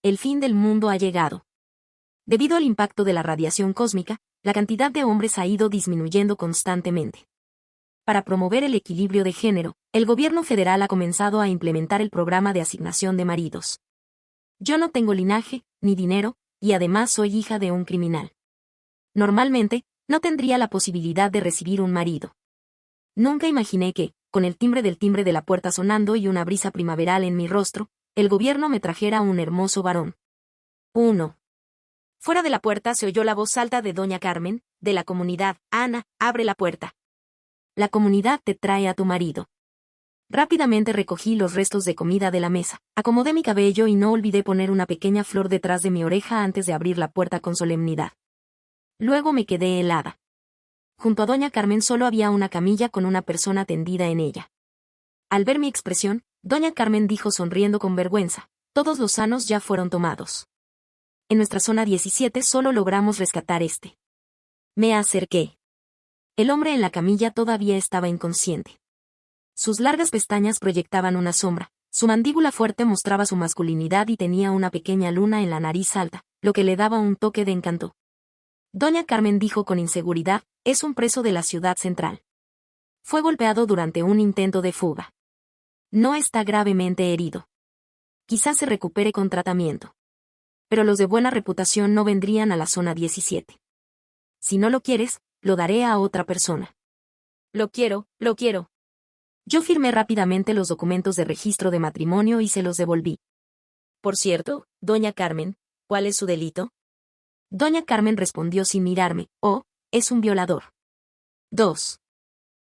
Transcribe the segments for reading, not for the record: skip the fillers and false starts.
El fin del mundo ha llegado. Debido al impacto de la radiación cósmica, la cantidad de hombres ha ido disminuyendo constantemente. Para promover el equilibrio de género, el gobierno federal ha comenzado a implementar el programa de asignación de maridos. Yo no tengo linaje, ni dinero, y además soy hija de un criminal. Normalmente, no tendría la posibilidad de recibir un marido. Nunca imaginé que, con el timbre de la puerta sonando y una brisa primaveral en mi rostro, el gobierno me trajera un hermoso varón. 1. Fuera de la puerta se oyó la voz alta de doña Carmen, de la comunidad. Ana, abre la puerta. La comunidad te trae a tu marido. Rápidamente recogí los restos de comida de la mesa, acomodé mi cabello y no olvidé poner una pequeña flor detrás de mi oreja antes de abrir la puerta con solemnidad. Luego me quedé helada. Junto a doña Carmen solo había una camilla con una persona tendida en ella. Al ver mi expresión, doña Carmen dijo sonriendo con vergüenza: todos los sanos ya fueron tomados. En nuestra zona 17 solo logramos rescatar este. Me acerqué. El hombre en la camilla todavía estaba inconsciente. Sus largas pestañas proyectaban una sombra, su mandíbula fuerte mostraba su masculinidad y tenía una pequeña luna en la nariz alta, lo que le daba un toque de encanto. Doña Carmen dijo con inseguridad: es un preso de la ciudad central. Fue golpeado durante un intento de fuga. No está gravemente herido. Quizás se recupere con tratamiento. Pero los de buena reputación no vendrían a la zona 17. Si no lo quieres, lo daré a otra persona. Lo quiero, lo quiero. Yo firmé rápidamente los documentos de registro de matrimonio y se los devolví. Por cierto, doña Carmen, ¿cuál es su delito? Doña Carmen respondió sin mirarme: oh, es un violador. 2.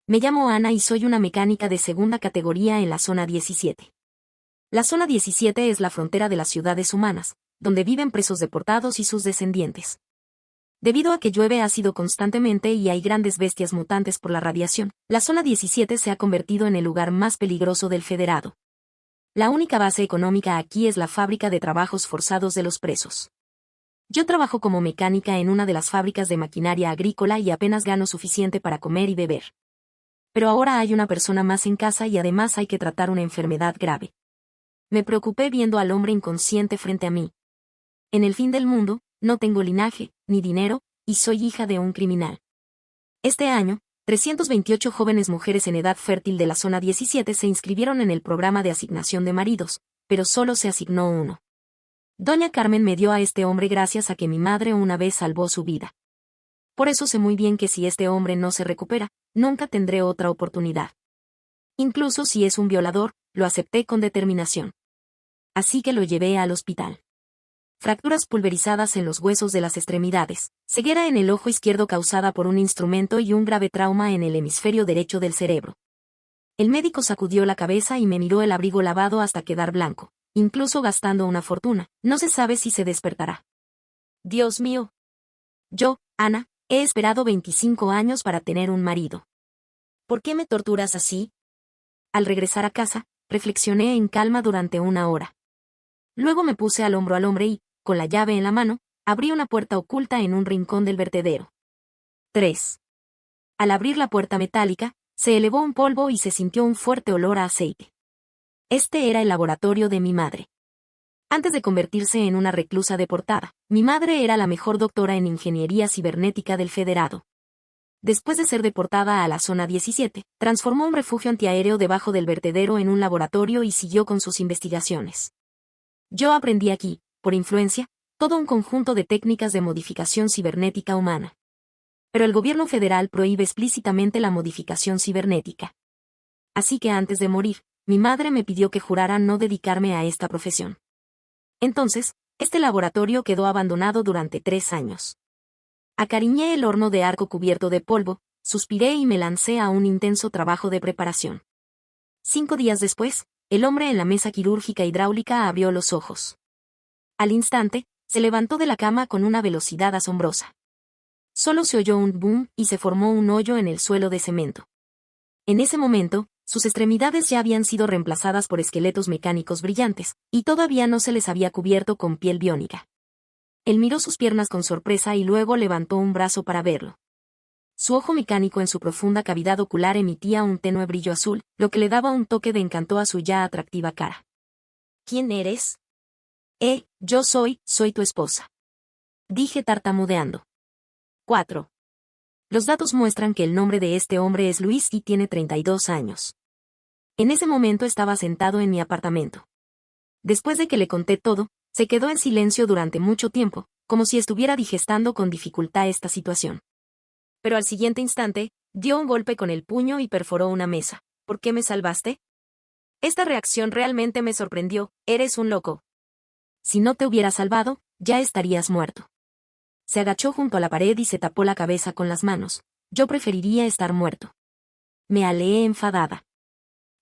Me llamo Ana y soy una mecánica de segunda categoría en la zona 17. La zona 17 es la frontera de las ciudades humanas, donde viven presos deportados y sus descendientes. Debido a que llueve ácido constantemente y hay grandes bestias mutantes por la radiación, la zona 17 se ha convertido en el lugar más peligroso del federado. La única base económica aquí es la fábrica de trabajos forzados de los presos. Yo trabajo como mecánica en una de las fábricas de maquinaria agrícola y apenas gano suficiente para comer y beber. Pero ahora hay una persona más en casa y además hay que tratar una enfermedad grave. Me preocupé viendo al hombre inconsciente frente a mí. En el fin del mundo, no tengo linaje, ni dinero, y soy hija de un criminal. Este año, 328 jóvenes mujeres en edad fértil de la zona 17 se inscribieron en el programa de asignación de maridos, pero solo se asignó uno. Doña Carmen me dio a este hombre gracias a que mi madre una vez salvó su vida. Por eso sé muy bien que si este hombre no se recupera, nunca tendré otra oportunidad. Incluso si es un violador, lo acepté con determinación. Así que lo llevé al hospital. Fracturas pulverizadas en los huesos de las extremidades, ceguera en el ojo izquierdo causada por un instrumento y un grave trauma en el hemisferio derecho del cerebro. El médico sacudió la cabeza y me miró el abrigo lavado hasta quedar blanco, incluso gastando una fortuna. No se sabe si se despertará. Dios mío. Yo, Ana, he esperado 25 años para tener un marido. ¿Por qué me torturas así? Al regresar a casa, reflexioné en calma durante una hora. Luego me puse al hombro al hombre y, con la llave en la mano, abrí una puerta oculta en un rincón del vertedero. 3. Al abrir la puerta metálica, se elevó un polvo y se sintió un fuerte olor a aceite. Este era el laboratorio de mi madre. Antes de convertirse en una reclusa deportada, mi madre era la mejor doctora en ingeniería cibernética del federado. Después de ser deportada a la zona 17, transformó un refugio antiaéreo debajo del vertedero en un laboratorio y siguió con sus investigaciones. Yo aprendí aquí, por influencia, todo un conjunto de técnicas de modificación cibernética humana. Pero el gobierno federal prohíbe explícitamente la modificación cibernética. Así que antes de morir, mi madre me pidió que jurara no dedicarme a esta profesión. Entonces, este laboratorio quedó abandonado durante 3 años. Acariñé el horno de arco cubierto de polvo, suspiré y me lancé a un intenso trabajo de preparación. 5 días después, el hombre en la mesa quirúrgica hidráulica abrió los ojos. Al instante, se levantó de la cama con una velocidad asombrosa. Solo se oyó un boom y se formó un hoyo en el suelo de cemento. En ese momento, sus extremidades ya habían sido reemplazadas por esqueletos mecánicos brillantes, y todavía no se les había cubierto con piel biónica. Él miró sus piernas con sorpresa y luego levantó un brazo para verlo. Su ojo mecánico en su profunda cavidad ocular emitía un tenue brillo azul, lo que le daba un toque de encanto a su ya atractiva cara. ¿Quién eres? Soy tu esposa. Dije tartamudeando. 4. Los datos muestran que el nombre de este hombre es Luis y tiene 32 años. En ese momento estaba sentado en mi apartamento. Después de que le conté todo, se quedó en silencio durante mucho tiempo, como si estuviera digestando con dificultad esta situación. Pero al siguiente instante, dio un golpe con el puño y perforó una mesa. ¿Por qué me salvaste? Esta reacción realmente me sorprendió. Eres un loco. Si no te hubiera salvado, ya estarías muerto. Se agachó junto a la pared y se tapó la cabeza con las manos. Yo preferiría estar muerto. Me aleé enfadada.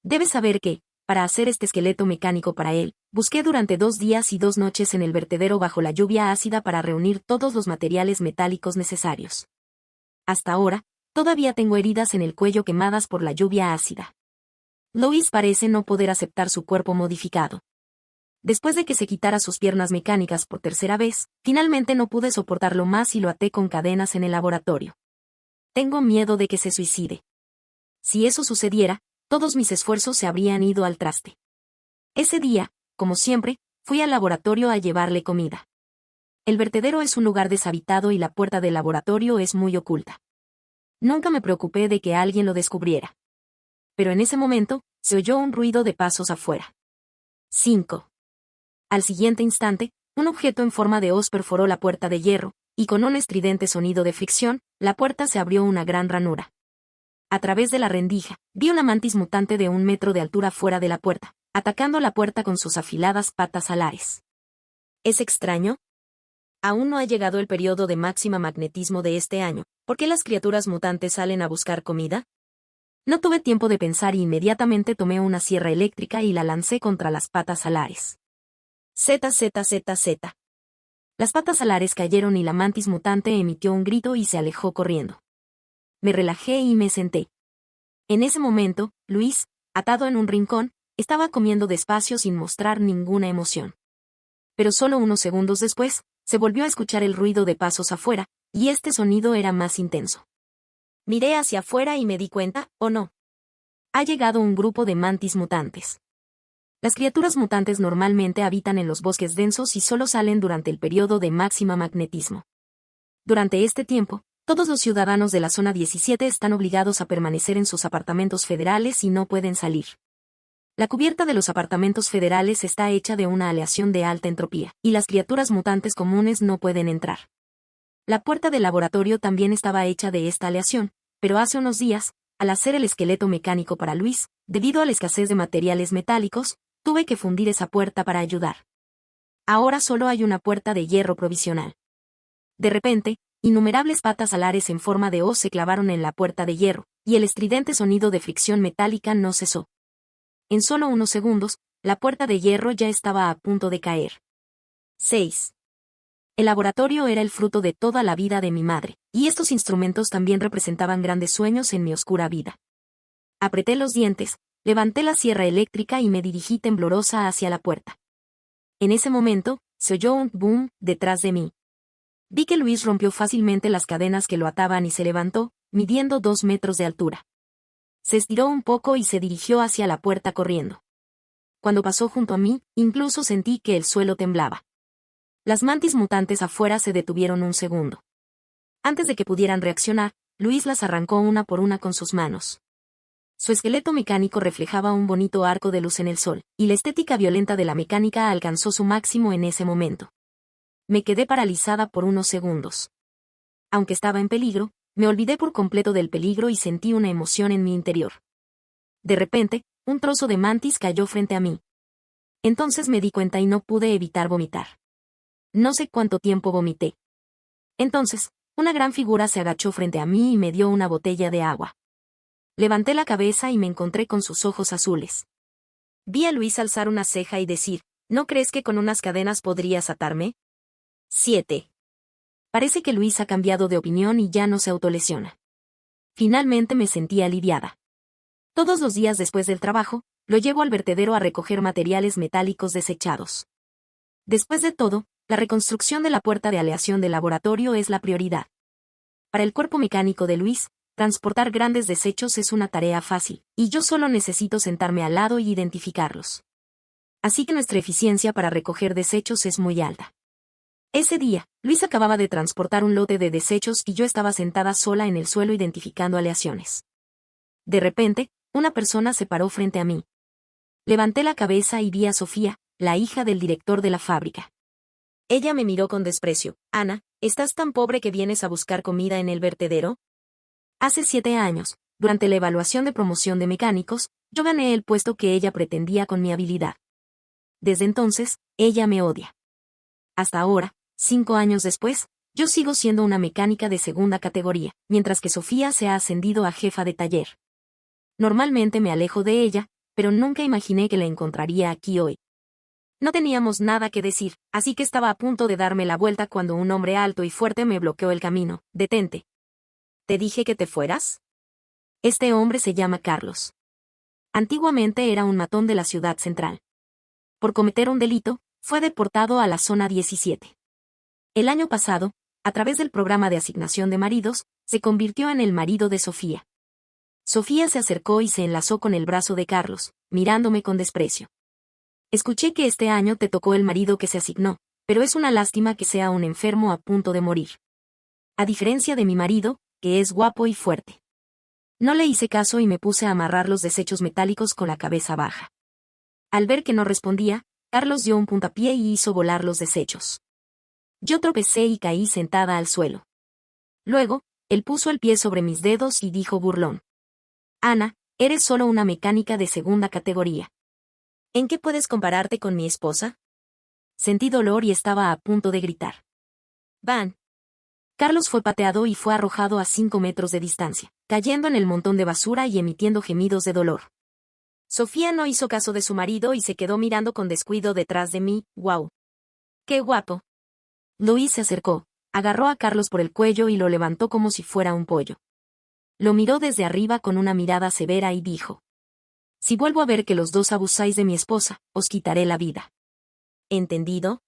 Debes saber que, para hacer este esqueleto mecánico para él, busqué durante 2 días y 2 noches en el vertedero bajo la lluvia ácida para reunir todos los materiales metálicos necesarios. Hasta ahora, todavía tengo heridas en el cuello quemadas por la lluvia ácida. Lois parece no poder aceptar su cuerpo modificado. Después de que se quitara sus piernas mecánicas por tercera vez, finalmente no pude soportarlo más y lo até con cadenas en el laboratorio. Tengo miedo de que se suicide. Si eso sucediera, todos mis esfuerzos se habrían ido al traste. Ese día, como siempre, fui al laboratorio a llevarle comida. El vertedero es un lugar deshabitado y la puerta del laboratorio es muy oculta. Nunca me preocupé de que alguien lo descubriera. Pero en ese momento, se oyó un ruido de pasos afuera. 5. Al siguiente instante, un objeto en forma de hoz perforó la puerta de hierro, y con un estridente sonido de fricción, la puerta se abrió una gran ranura. A través de la rendija, vi una mantis mutante de 1 metro de altura fuera de la puerta, atacando la puerta con sus afiladas patas alares. ¿Es extraño? Aún no ha llegado el periodo de máxima magnetismo de este año. ¿Por qué las criaturas mutantes salen a buscar comida? No tuve tiempo de pensar y inmediatamente tomé una sierra eléctrica y la lancé contra las patas alares. Z. Las patas alares cayeron y la mantis mutante emitió un grito y se alejó corriendo. Me relajé y me senté. En ese momento, Luis, atado en un rincón, estaba comiendo despacio sin mostrar ninguna emoción. Pero solo unos segundos después, se volvió a escuchar el ruido de pasos afuera, y este sonido era más intenso. Miré hacia afuera y me di cuenta, ¿o no? Ha llegado un grupo de mantis mutantes. Las criaturas mutantes normalmente habitan en los bosques densos y solo salen durante el periodo de máxima magnetismo. Durante este tiempo, todos los ciudadanos de la zona 17 están obligados a permanecer en sus apartamentos federales y no pueden salir. La cubierta de los apartamentos federales está hecha de una aleación de alta entropía, y las criaturas mutantes comunes no pueden entrar. La puerta del laboratorio también estaba hecha de esta aleación, pero hace unos días, al hacer el esqueleto mecánico para Luis, debido a la escasez de materiales metálicos, tuve que fundir esa puerta para ayudar. Ahora solo hay una puerta de hierro provisional. De repente, innumerables patas alares en forma de hoz se clavaron en la puerta de hierro, y el estridente sonido de fricción metálica no cesó. En solo unos segundos, la puerta de hierro ya estaba a punto de caer. 6. El laboratorio era el fruto de toda la vida de mi madre, y estos instrumentos también representaban grandes sueños en mi oscura vida. Apreté los dientes, levanté la sierra eléctrica y me dirigí temblorosa hacia la puerta. En ese momento, se oyó un boom detrás de mí. Vi que Luis rompió fácilmente las cadenas que lo ataban y se levantó, midiendo 2 metros de altura. Se estiró un poco y se dirigió hacia la puerta corriendo. Cuando pasó junto a mí, incluso sentí que el suelo temblaba. Las mantis mutantes afuera se detuvieron un segundo. Antes de que pudieran reaccionar, Luis las arrancó una por una con sus manos. Su esqueleto mecánico reflejaba un bonito arco de luz en el sol, y la estética violenta de la mecánica alcanzó su máximo en ese momento. Me quedé paralizada por unos segundos. Aunque estaba en peligro, me olvidé por completo del peligro y sentí una emoción en mi interior. De repente, un trozo de mantis cayó frente a mí. Entonces me di cuenta y no pude evitar vomitar. No sé cuánto tiempo vomité. Entonces, una gran figura se agachó frente a mí y me dio una botella de agua. Levanté la cabeza y me encontré con sus ojos azules. Vi a Luis alzar una ceja y decir, ¿no crees que con unas cadenas podrías atarme? 7. Parece que Luis ha cambiado de opinión y ya no se autolesiona. Finalmente me sentí aliviada. Todos los días después del trabajo, lo llevo al vertedero a recoger materiales metálicos desechados. Después de todo, la reconstrucción de la puerta de aleación del laboratorio es la prioridad. Para el cuerpo mecánico de Luis, transportar grandes desechos es una tarea fácil, y yo solo necesito sentarme al lado y identificarlos. Así que nuestra eficiencia para recoger desechos es muy alta. Ese día, Luis acababa de transportar un lote de desechos y yo estaba sentada sola en el suelo identificando aleaciones. De repente, una persona se paró frente a mí. Levanté la cabeza y vi a Sofía, la hija del director de la fábrica. Ella me miró con desprecio. Ana, ¿estás tan pobre que vienes a buscar comida en el vertedero? Hace 7 años, durante la evaluación de promoción de mecánicos, yo gané el puesto que ella pretendía con mi habilidad. Desde entonces, ella me odia. Hasta ahora, 5 años después, yo sigo siendo una mecánica de segunda categoría, mientras que Sofía se ha ascendido a jefa de taller. Normalmente me alejo de ella, pero nunca imaginé que la encontraría aquí hoy. No teníamos nada que decir, así que estaba a punto de darme la vuelta cuando un hombre alto y fuerte me bloqueó el camino. Detente. ¿Te dije que te fueras? Este hombre se llama Carlos. Antiguamente era un matón de la ciudad central. Por cometer un delito, fue deportado a la zona 17. El año pasado, a través del programa de asignación de maridos, se convirtió en el marido de Sofía. Sofía se acercó y se enlazó con el brazo de Carlos, mirándome con desprecio. Escuché que este año te tocó el marido que se asignó, pero es una lástima que sea un enfermo a punto de morir. A diferencia de mi marido, que es guapo y fuerte. No le hice caso y me puse a amarrar los desechos metálicos con la cabeza baja. Al ver que no respondía, Carlos dio un puntapié y hizo volar los desechos. Yo tropecé y caí sentada al suelo. Luego, él puso el pie sobre mis dedos y dijo burlón. Ana, eres solo una mecánica de segunda categoría. ¿En qué puedes compararte con mi esposa? Sentí dolor y estaba a punto de gritar. ¡Van! Carlos fue pateado y fue arrojado a 5 metros de distancia, cayendo en el montón de basura y emitiendo gemidos de dolor. Sofía no hizo caso de su marido y se quedó mirando con descuido detrás de mí. ¡Guau! ¡Qué guapo! Luis se acercó, agarró a Carlos por el cuello y lo levantó como si fuera un pollo. Lo miró desde arriba con una mirada severa y dijo. Si vuelvo a ver que los dos abusáis de mi esposa, os quitaré la vida. ¿Entendido?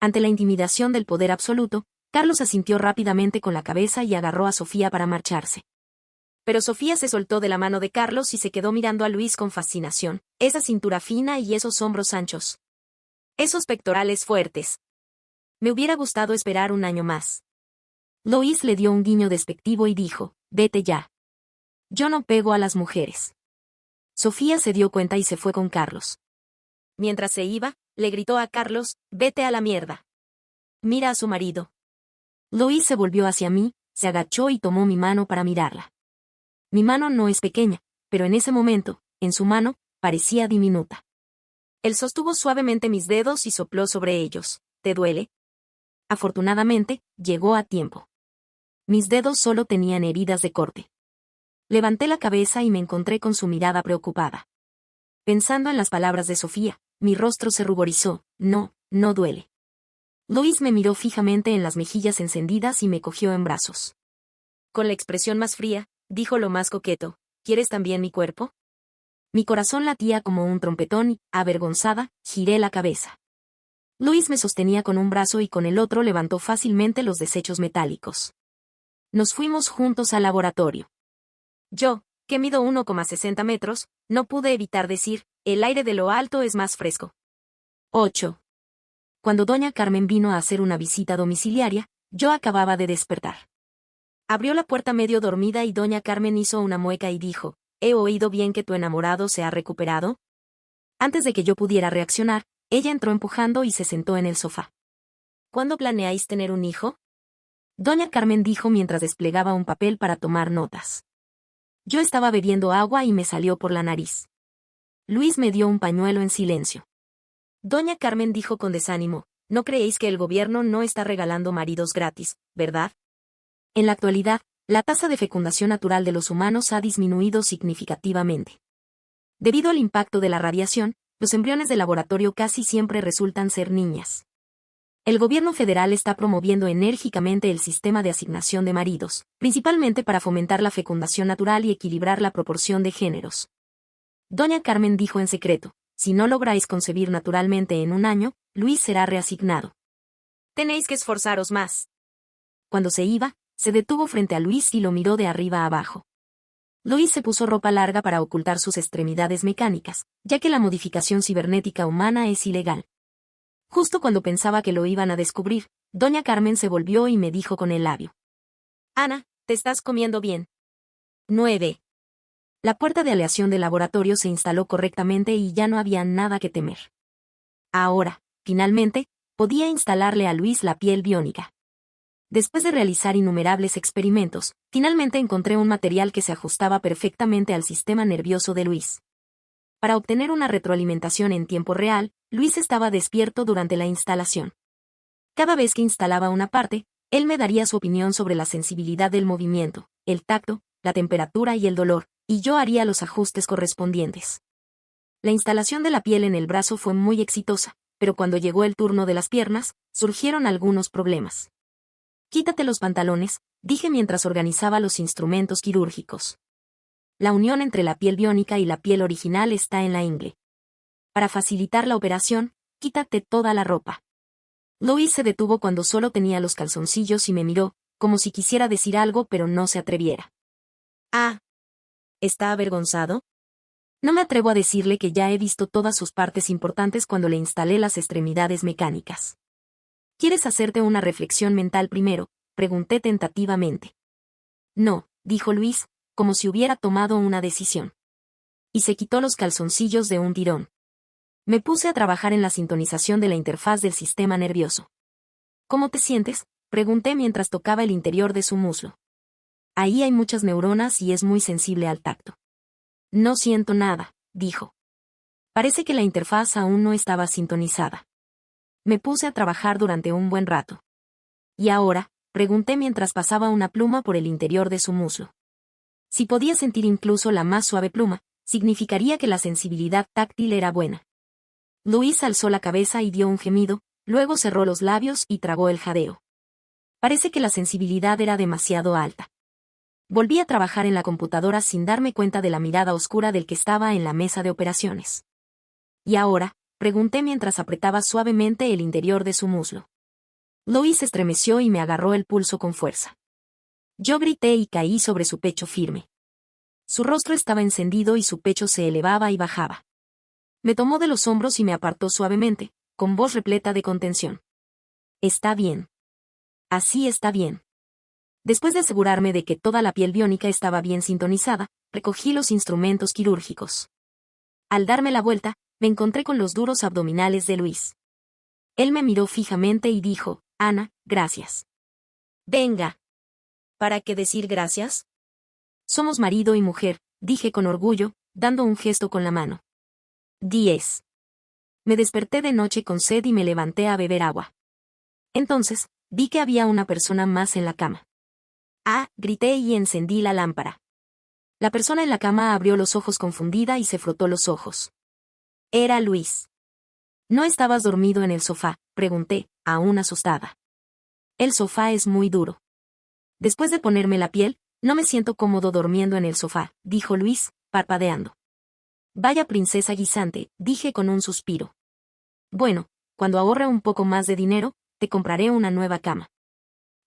Ante la intimidación del poder absoluto, Carlos asintió rápidamente con la cabeza y agarró a Sofía para marcharse. Pero Sofía se soltó de la mano de Carlos y se quedó mirando a Luis con fascinación, esa cintura fina y esos hombros anchos. Esos pectorales fuertes. Me hubiera gustado esperar un año más. Luis le dio un guiño despectivo y dijo, vete ya. Yo no pego a las mujeres. Sofía se dio cuenta y se fue con Carlos. Mientras se iba, le gritó a Carlos, vete a la mierda. Mira a su marido. Luis se volvió hacia mí, se agachó y tomó mi mano para mirarla. Mi mano no es pequeña, pero en ese momento, en su mano, parecía diminuta. Él sostuvo suavemente mis dedos y sopló sobre ellos. ¿Te duele? Afortunadamente, llegó a tiempo. Mis dedos solo tenían heridas de corte. Levanté la cabeza y me encontré con su mirada preocupada. Pensando en las palabras de Sofía, mi rostro se ruborizó. No, no duele. Luis me miró fijamente en las mejillas encendidas y me cogió en brazos. Con la expresión más fría, dijo lo más coqueto, ¿quieres también mi cuerpo? Mi corazón latía como un trompetón y, avergonzada, giré la cabeza. Luis me sostenía con un brazo y con el otro levantó fácilmente los desechos metálicos. Nos fuimos juntos al laboratorio. Yo, que mido 1,60 metros, no pude evitar decir, el aire de lo alto es más fresco. 8. Cuando doña Carmen vino a hacer una visita domiciliaria, yo acababa de despertar. Abrió la puerta medio dormida y doña Carmen hizo una mueca y dijo, ¿he oído bien que tu enamorado se ha recuperado? Antes de que yo pudiera reaccionar, ella entró empujando y se sentó en el sofá. ¿Cuándo planeáis tener un hijo? Doña Carmen dijo mientras desplegaba un papel para tomar notas. Yo estaba bebiendo agua y me salió por la nariz. Luis me dio un pañuelo en silencio. Doña Carmen dijo con desánimo, no creéis que el gobierno no está regalando maridos gratis, ¿verdad? En la actualidad, la tasa de fecundación natural de los humanos ha disminuido significativamente. Debido al impacto de la radiación, los embriones de laboratorio casi siempre resultan ser niñas. El gobierno federal está promoviendo enérgicamente el sistema de asignación de maridos, principalmente para fomentar la fecundación natural y equilibrar la proporción de géneros. Doña Carmen dijo en secreto, si no lográis concebir naturalmente en un año, Luis será reasignado. Tenéis que esforzaros más. Cuando se iba, se detuvo frente a Luis y lo miró de arriba a abajo. Luis se puso ropa larga para ocultar sus extremidades mecánicas, ya que la modificación cibernética humana es ilegal. Justo cuando pensaba que lo iban a descubrir, doña Carmen se volvió y me dijo con el labio: Ana, te estás comiendo bien. 9. La puerta de aleación del laboratorio se instaló correctamente y ya no había nada que temer. Ahora, finalmente, podía instalarle a Luis la piel biónica. Después de realizar innumerables experimentos, finalmente encontré un material que se ajustaba perfectamente al sistema nervioso de Luis. Para obtener una retroalimentación en tiempo real, Luis estaba despierto durante la instalación. Cada vez que instalaba una parte, él me daría su opinión sobre la sensibilidad del movimiento, el tacto, la temperatura y el dolor, y yo haría los ajustes correspondientes. La instalación de la piel en el brazo fue muy exitosa, pero cuando llegó el turno de las piernas, surgieron algunos problemas. Quítate los pantalones, dije mientras organizaba los instrumentos quirúrgicos. La unión entre la piel biónica y la piel original está en la ingle. Para facilitar la operación, quítate toda la ropa. Luis se detuvo cuando solo tenía los calzoncillos y me miró, como si quisiera decir algo pero no se atreviera. Ah. ¿Está avergonzado? No me atrevo a decirle que ya he visto todas sus partes importantes cuando le instalé las extremidades mecánicas. ¿Quieres hacerte una reflexión mental primero?, pregunté tentativamente. No, dijo Luis, como si hubiera tomado una decisión. Y se quitó los calzoncillos de un tirón. Me puse a trabajar en la sintonización de la interfaz del sistema nervioso. ¿Cómo te sientes?, pregunté mientras tocaba el interior de su muslo. Ahí hay muchas neuronas y es muy sensible al tacto. No siento nada, dijo. Parece que la interfaz aún no estaba sintonizada. Me puse a trabajar durante un buen rato. ¿Y ahora?, pregunté mientras pasaba una pluma por el interior de su muslo. Si podía sentir incluso la más suave pluma, significaría que la sensibilidad táctil era buena. Luis alzó la cabeza y dio un gemido, luego cerró los labios y tragó el jadeo. Parece que la sensibilidad era demasiado alta. Volví a trabajar en la computadora sin darme cuenta de la mirada oscura del que estaba en la mesa de operaciones. ¿Y ahora?, pregunté mientras apretaba suavemente el interior de su muslo. Luis se estremeció y me agarró el pulso con fuerza. Yo grité y caí sobre su pecho firme. Su rostro estaba encendido y su pecho se elevaba y bajaba. Me tomó de los hombros y me apartó suavemente, con voz repleta de contención. Está bien. Así está bien. Después de asegurarme de que toda la piel biónica estaba bien sintonizada, recogí los instrumentos quirúrgicos. Al darme la vuelta, me encontré con los duros abdominales de Luis. Él me miró fijamente y dijo: Ana, gracias. Venga. ¿Para qué decir gracias? Somos marido y mujer, dije con orgullo, dando un gesto con la mano. 10. Me desperté de noche con sed y me levanté a beber agua. Entonces, vi que había una persona más en la cama. Ah, grité y encendí la lámpara. La persona en la cama abrió los ojos confundida y se frotó los ojos. Era Luis. ¿No estabas dormido en el sofá?, pregunté, aún asustada. El sofá es muy duro. Después de ponerme la piel, no me siento cómodo durmiendo en el sofá, dijo Luis, parpadeando. Vaya princesa guisante, dije con un suspiro. Bueno, cuando ahorre un poco más de dinero, te compraré una nueva cama.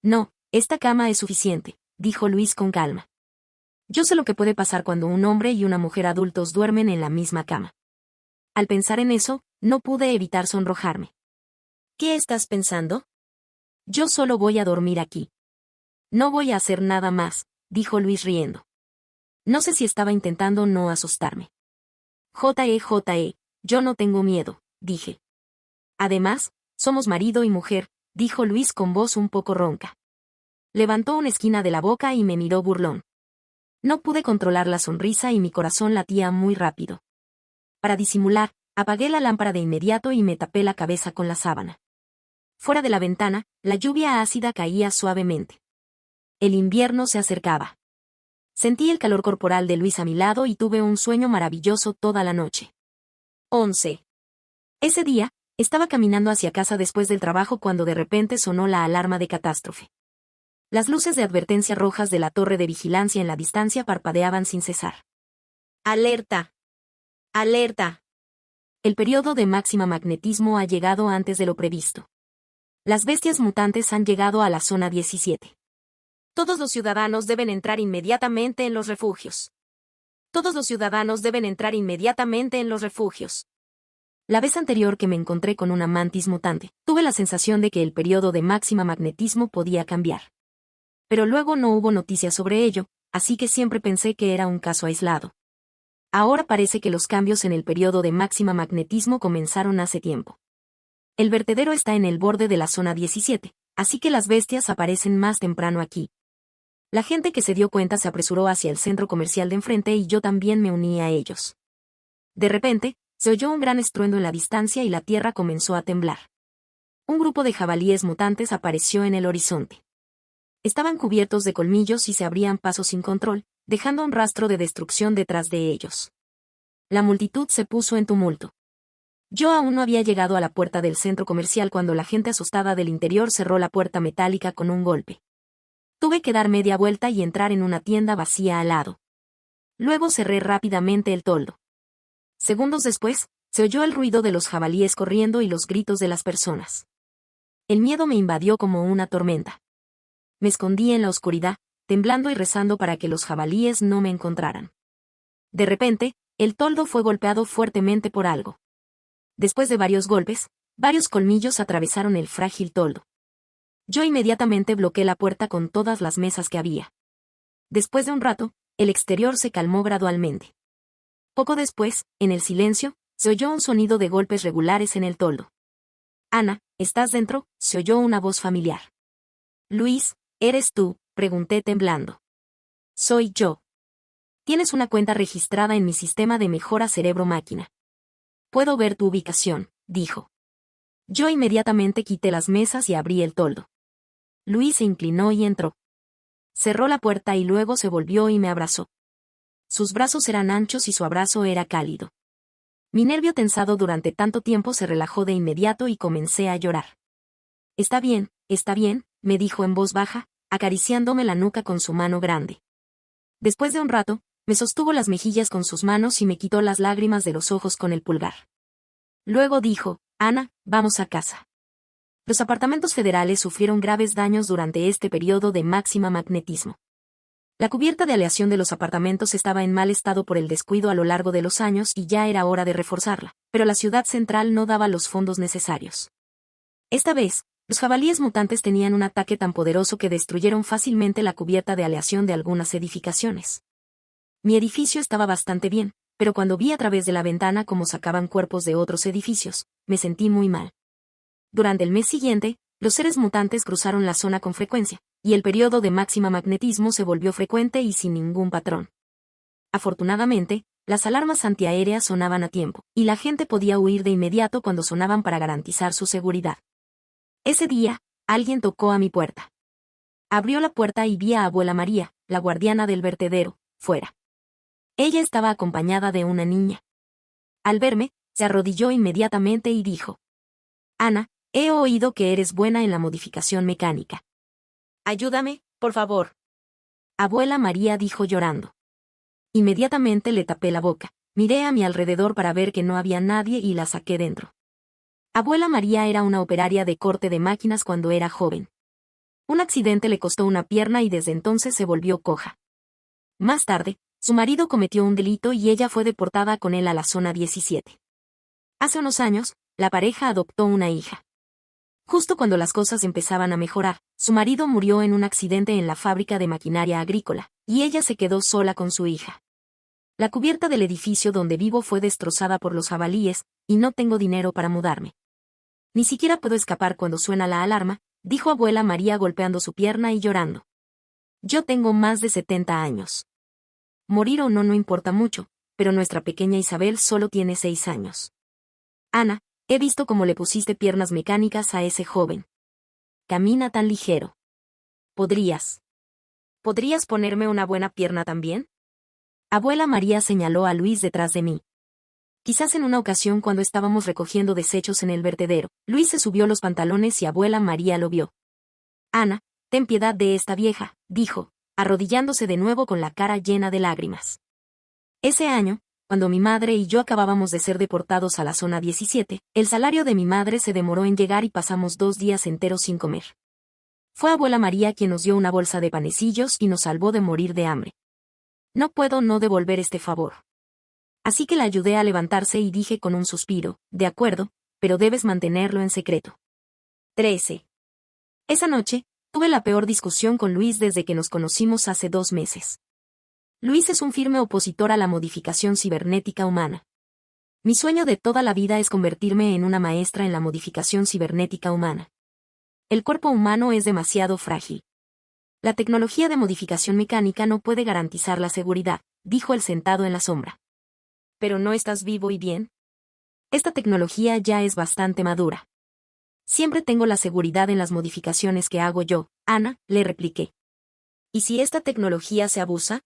No, esta cama es suficiente, dijo Luis con calma. Yo sé lo que puede pasar cuando un hombre y una mujer adultos duermen en la misma cama. Al pensar en eso, no pude evitar sonrojarme. ¿Qué estás pensando? Yo solo voy a dormir aquí. No voy a hacer nada más, dijo Luis riendo. No sé si estaba intentando no asustarme. Joe, yo no tengo miedo, dije. Además, somos marido y mujer, dijo Luis con voz un poco ronca. Levantó una esquina de la boca y me miró burlón. No pude controlar la sonrisa y mi corazón latía muy rápido. Para disimular, apagué la lámpara de inmediato y me tapé la cabeza con la sábana. Fuera de la ventana, la lluvia ácida caía suavemente. El invierno se acercaba. Sentí el calor corporal de Luis a mi lado y tuve un sueño maravilloso toda la noche. 11. Ese día, estaba caminando hacia casa después del trabajo cuando de repente sonó la alarma de catástrofe. Las luces de advertencia rojas de la torre de vigilancia en la distancia parpadeaban sin cesar. ¡Alerta! ¡Alerta! El periodo de máxima magnetismo ha llegado antes de lo previsto. Las bestias mutantes han llegado a la zona 17. Todos los ciudadanos deben entrar inmediatamente en los refugios. Todos los ciudadanos deben entrar inmediatamente en los refugios. La vez anterior que me encontré con una mantis mutante, tuve la sensación de que el periodo de máxima magnetismo podía cambiar. Pero luego no hubo noticias sobre ello, así que siempre pensé que era un caso aislado. Ahora parece que los cambios en el periodo de máxima magnetismo comenzaron hace tiempo. El vertedero está en el borde de la zona 17, así que las bestias aparecen más temprano aquí. La gente que se dio cuenta se apresuró hacia el centro comercial de enfrente y yo también me uní a ellos. De repente, se oyó un gran estruendo en la distancia y la tierra comenzó a temblar. Un grupo de jabalíes mutantes apareció en el horizonte. Estaban cubiertos de colmillos y se abrían paso sin control, dejando un rastro de destrucción detrás de ellos. La multitud se puso en tumulto. Yo aún no había llegado a la puerta del centro comercial cuando la gente asustada del interior cerró la puerta metálica con un golpe. Tuve que dar media vuelta y entrar en una tienda vacía al lado. Luego cerré rápidamente el toldo. Segundos después, se oyó el ruido de los jabalíes corriendo y los gritos de las personas. El miedo me invadió como una tormenta. Me escondí en la oscuridad, temblando y rezando para que los jabalíes no me encontraran. De repente, el toldo fue golpeado fuertemente por algo. Después de varios golpes, varios colmillos atravesaron el frágil toldo. Yo inmediatamente bloqueé la puerta con todas las mesas que había. Después de un rato, el exterior se calmó gradualmente. Poco después, en el silencio, se oyó un sonido de golpes regulares en el toldo. «Ana, ¿estás dentro?», se oyó una voz familiar. «Luis, ¿eres tú?», pregunté temblando. «Soy yo. Tienes una cuenta registrada en mi sistema de mejora cerebro-máquina. Puedo ver tu ubicación», dijo. Yo inmediatamente quité las mesas y abrí el toldo. Luis se inclinó y entró. Cerró la puerta y luego se volvió y me abrazó. Sus brazos eran anchos y su abrazo era cálido. Mi nervio tensado durante tanto tiempo se relajó de inmediato y comencé a llorar. Está bien», me dijo en voz baja, acariciándome la nuca con su mano grande. Después de un rato, me sostuvo las mejillas con sus manos y me quitó las lágrimas de los ojos con el pulgar. Luego dijo: «Ana, vamos a casa». Los apartamentos federales sufrieron graves daños durante este periodo de máxima magnetismo. La cubierta de aleación de los apartamentos estaba en mal estado por el descuido a lo largo de los años y ya era hora de reforzarla, pero la ciudad central no daba los fondos necesarios. Esta vez, los jabalíes mutantes tenían un ataque tan poderoso que destruyeron fácilmente la cubierta de aleación de algunas edificaciones. Mi edificio estaba bastante bien, pero cuando vi a través de la ventana cómo sacaban cuerpos de otros edificios, me sentí muy mal. Durante el mes siguiente, los seres mutantes cruzaron la zona con frecuencia, y el periodo de máxima magnetismo se volvió frecuente y sin ningún patrón. Afortunadamente, las alarmas antiaéreas sonaban a tiempo, y la gente podía huir de inmediato cuando sonaban para garantizar su seguridad. Ese día, alguien tocó a mi puerta. Abrió la puerta y vi a abuela María, la guardiana del vertedero, fuera. Ella estaba acompañada de una niña. Al verme, se arrodilló inmediatamente y dijo: «Ana, he oído que eres buena en la modificación mecánica. Ayúdame, por favor». Abuela María dijo llorando. Inmediatamente le tapé la boca, miré a mi alrededor para ver que no había nadie y la saqué dentro. Abuela María era una operaria de corte de máquinas cuando era joven. Un accidente le costó una pierna y desde entonces se volvió coja. Más tarde, su marido cometió un delito y ella fue deportada con él a la zona 17. Hace unos años, la pareja adoptó una hija. Justo cuando las cosas empezaban a mejorar, su marido murió en un accidente en la fábrica de maquinaria agrícola, y ella se quedó sola con su hija. La cubierta del edificio donde vivo fue destrozada por los jabalíes, y no tengo dinero para mudarme. Ni siquiera puedo escapar cuando suena la alarma, dijo abuela María golpeando su pierna y llorando. Yo tengo más de 70 años. Morir o no importa mucho, pero nuestra pequeña Isabel solo tiene 6 años. Ana, he visto cómo le pusiste piernas mecánicas a ese joven. Camina tan ligero. ¿Podrías ponerme una buena pierna también? Abuela María señaló a Luis detrás de mí. Quizás en una ocasión cuando estábamos recogiendo desechos en el vertedero, Luis se subió los pantalones y abuela María lo vio. Ana, ten piedad de esta vieja, dijo, arrodillándose de nuevo con la cara llena de lágrimas. Ese año, cuando mi madre y yo acabábamos de ser deportados a la zona 17, el salario de mi madre se demoró en llegar y pasamos 2 días enteros sin comer. Fue abuela María quien nos dio una bolsa de panecillos y nos salvó de morir de hambre. No puedo no devolver este favor. Así que la ayudé a levantarse y dije con un suspiro, de acuerdo, pero debes mantenerlo en secreto. 13. Esa noche, tuve la peor discusión con Luis desde que nos conocimos hace 2 meses. Luis es un firme opositor a la modificación cibernética humana. Mi sueño de toda la vida es convertirme en una maestra en la modificación cibernética humana. El cuerpo humano es demasiado frágil. La tecnología de modificación mecánica no puede garantizar la seguridad, dijo él sentado en la sombra. ¿Pero no estás vivo y bien? Esta tecnología ya es bastante madura. Siempre tengo la seguridad en las modificaciones que hago yo, Ana, le repliqué. ¿Y si esta tecnología se abusa?